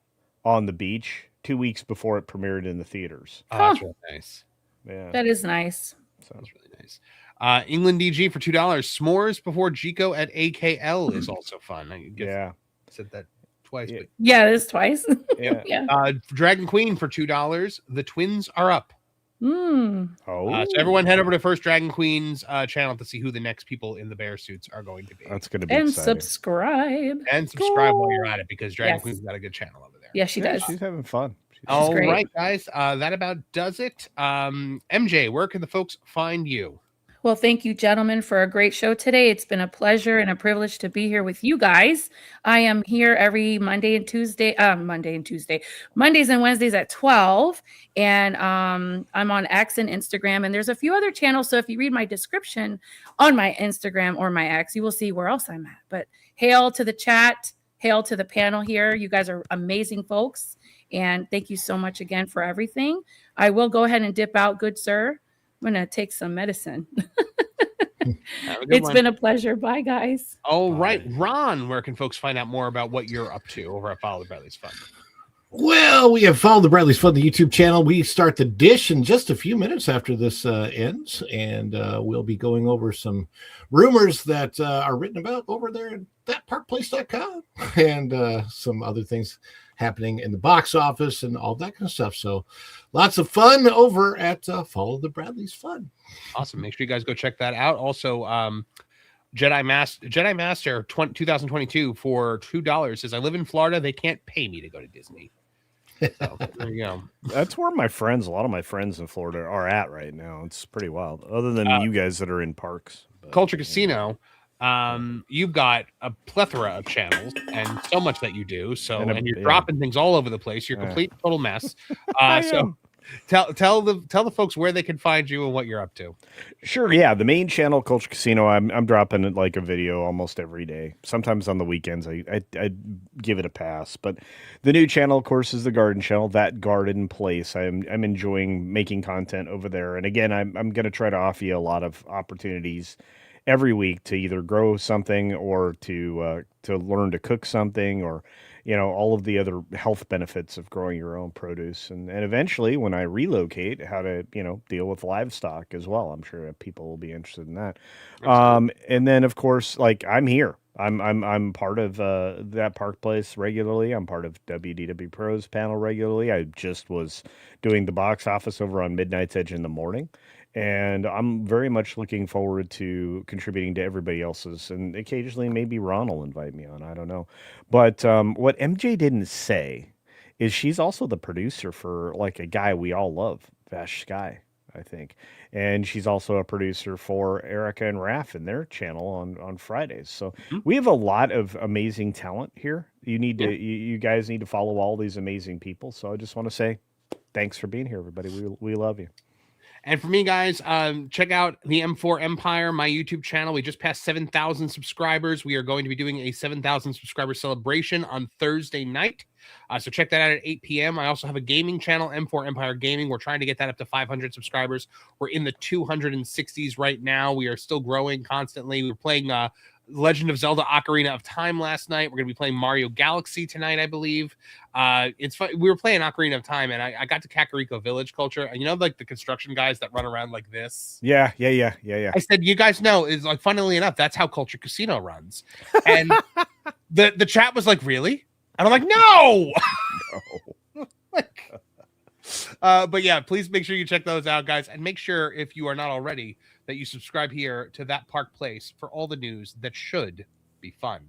on the beach 2 weeks before it premiered in the theaters. Oh, that's really nice. Yeah, That is nice. That's really nice. England DG for $2. S'mores before Gico at AKL is also fun. I said that twice. But Yeah, it is twice. Yeah. Yeah. Dragon Queen for $2. The twins are up. Mm. So everyone head over to First Dragon Queen's channel to see who the next people in the bear suits are going to be. That's going to be And exciting. subscribe while you're at it, because Dragon Queen's got a good channel over there. Yeah, she does. She's having fun. All great. right, guys. That about does it. MJ, where can the folks find you? Well, thank you, gentlemen, for a great show today. It's been a pleasure and a privilege to be here with you guys. I am here every Mondays and Wednesdays at 12. And I'm on X and Instagram. And there's a few other channels. So if you read my description on my Instagram or my X, you will see where else I'm at. But hail to the chat. Hail to the panel here. You guys are amazing folks. And thank you so much again for everything. I will go ahead and dip out, good sir. I'm going to take some medicine. It's been a pleasure. Bye, guys. All right. Ron, where can folks find out more about what you're up to over at Follow the Bradley's Fun? Well, we have Follow the Bradley's Fun, the YouTube channel. We start the dish in just a few minutes after this ends, and we'll be going over some rumors that are written about over there at thatparkplace.com and some other things happening in the box office and all that kind of stuff. So lots of fun over at Follow the Bradley's Fun. Awesome. Make sure you guys go check that out. Also, Jedi Master 2022 for $2 says, I live in Florida. They can't pay me to go to Disney. So there you go. That's where a lot of my friends in Florida are at right now. It's pretty wild. Other than you guys that are in parks. But, Culture Casino. You've got a plethora of channels and so much that you do. So and you're dropping things all over the place. You're a complete total mess. So tell the folks where they can find you and what you're up to. Sure, yeah. The main channel, Culture Casino, I'm dropping like a video almost every day. Sometimes on the weekends I give it a pass. But the new channel, of course, is the Garden Channel, That Garden Place. I'm enjoying making content over there. And again, I'm going to try to offer you a lot of opportunities every week to either grow something or to learn to cook something, or all of the other health benefits of growing your own produce, and eventually when I relocate, how to deal with livestock as well. I'm sure people will be interested in that. And then of course, like, I'm here. I'm part of that Park Place regularly. I'm part of WDW Pros panel regularly. I just was doing the box office over on Midnight's Edge in the morning, and I'm very much looking forward to contributing to everybody else's. And occasionally, maybe Ron will invite me on. I don't know, but what MJ didn't say is she's also the producer for like a guy we all love, Vash Sky, I think. And she's also a producer for Erica and Raph and their channel on Fridays. So we have a lot of amazing talent here. You guys need to follow all these amazing people. So I just want to say thanks for being here, everybody. We love you. And for me, guys, check out the M4 Empire, my YouTube channel. We just passed 7,000 subscribers. We are going to be doing a 7,000 subscriber celebration on Thursday night. So check that out at 8 p.m. I also have a gaming channel, M4 Empire Gaming. We're trying to get that up to 500 subscribers. We're in the 260s right now. We are still growing constantly. We were playing Legend of Zelda Ocarina of Time last night. We're going to be playing Mario Galaxy tonight, I believe. It's fun. We were playing Ocarina of Time, and I got to Kakariko Village culture. And you know, like the construction guys that run around like this? Yeah. I said, you guys know, is like, funnily enough, that's how Culture Casino runs. And the chat was like, really? And I'm like, no! But yeah, please make sure you check those out, guys. And make sure, if you are not already, that you subscribe here to That Park Place for all the news that should be fun.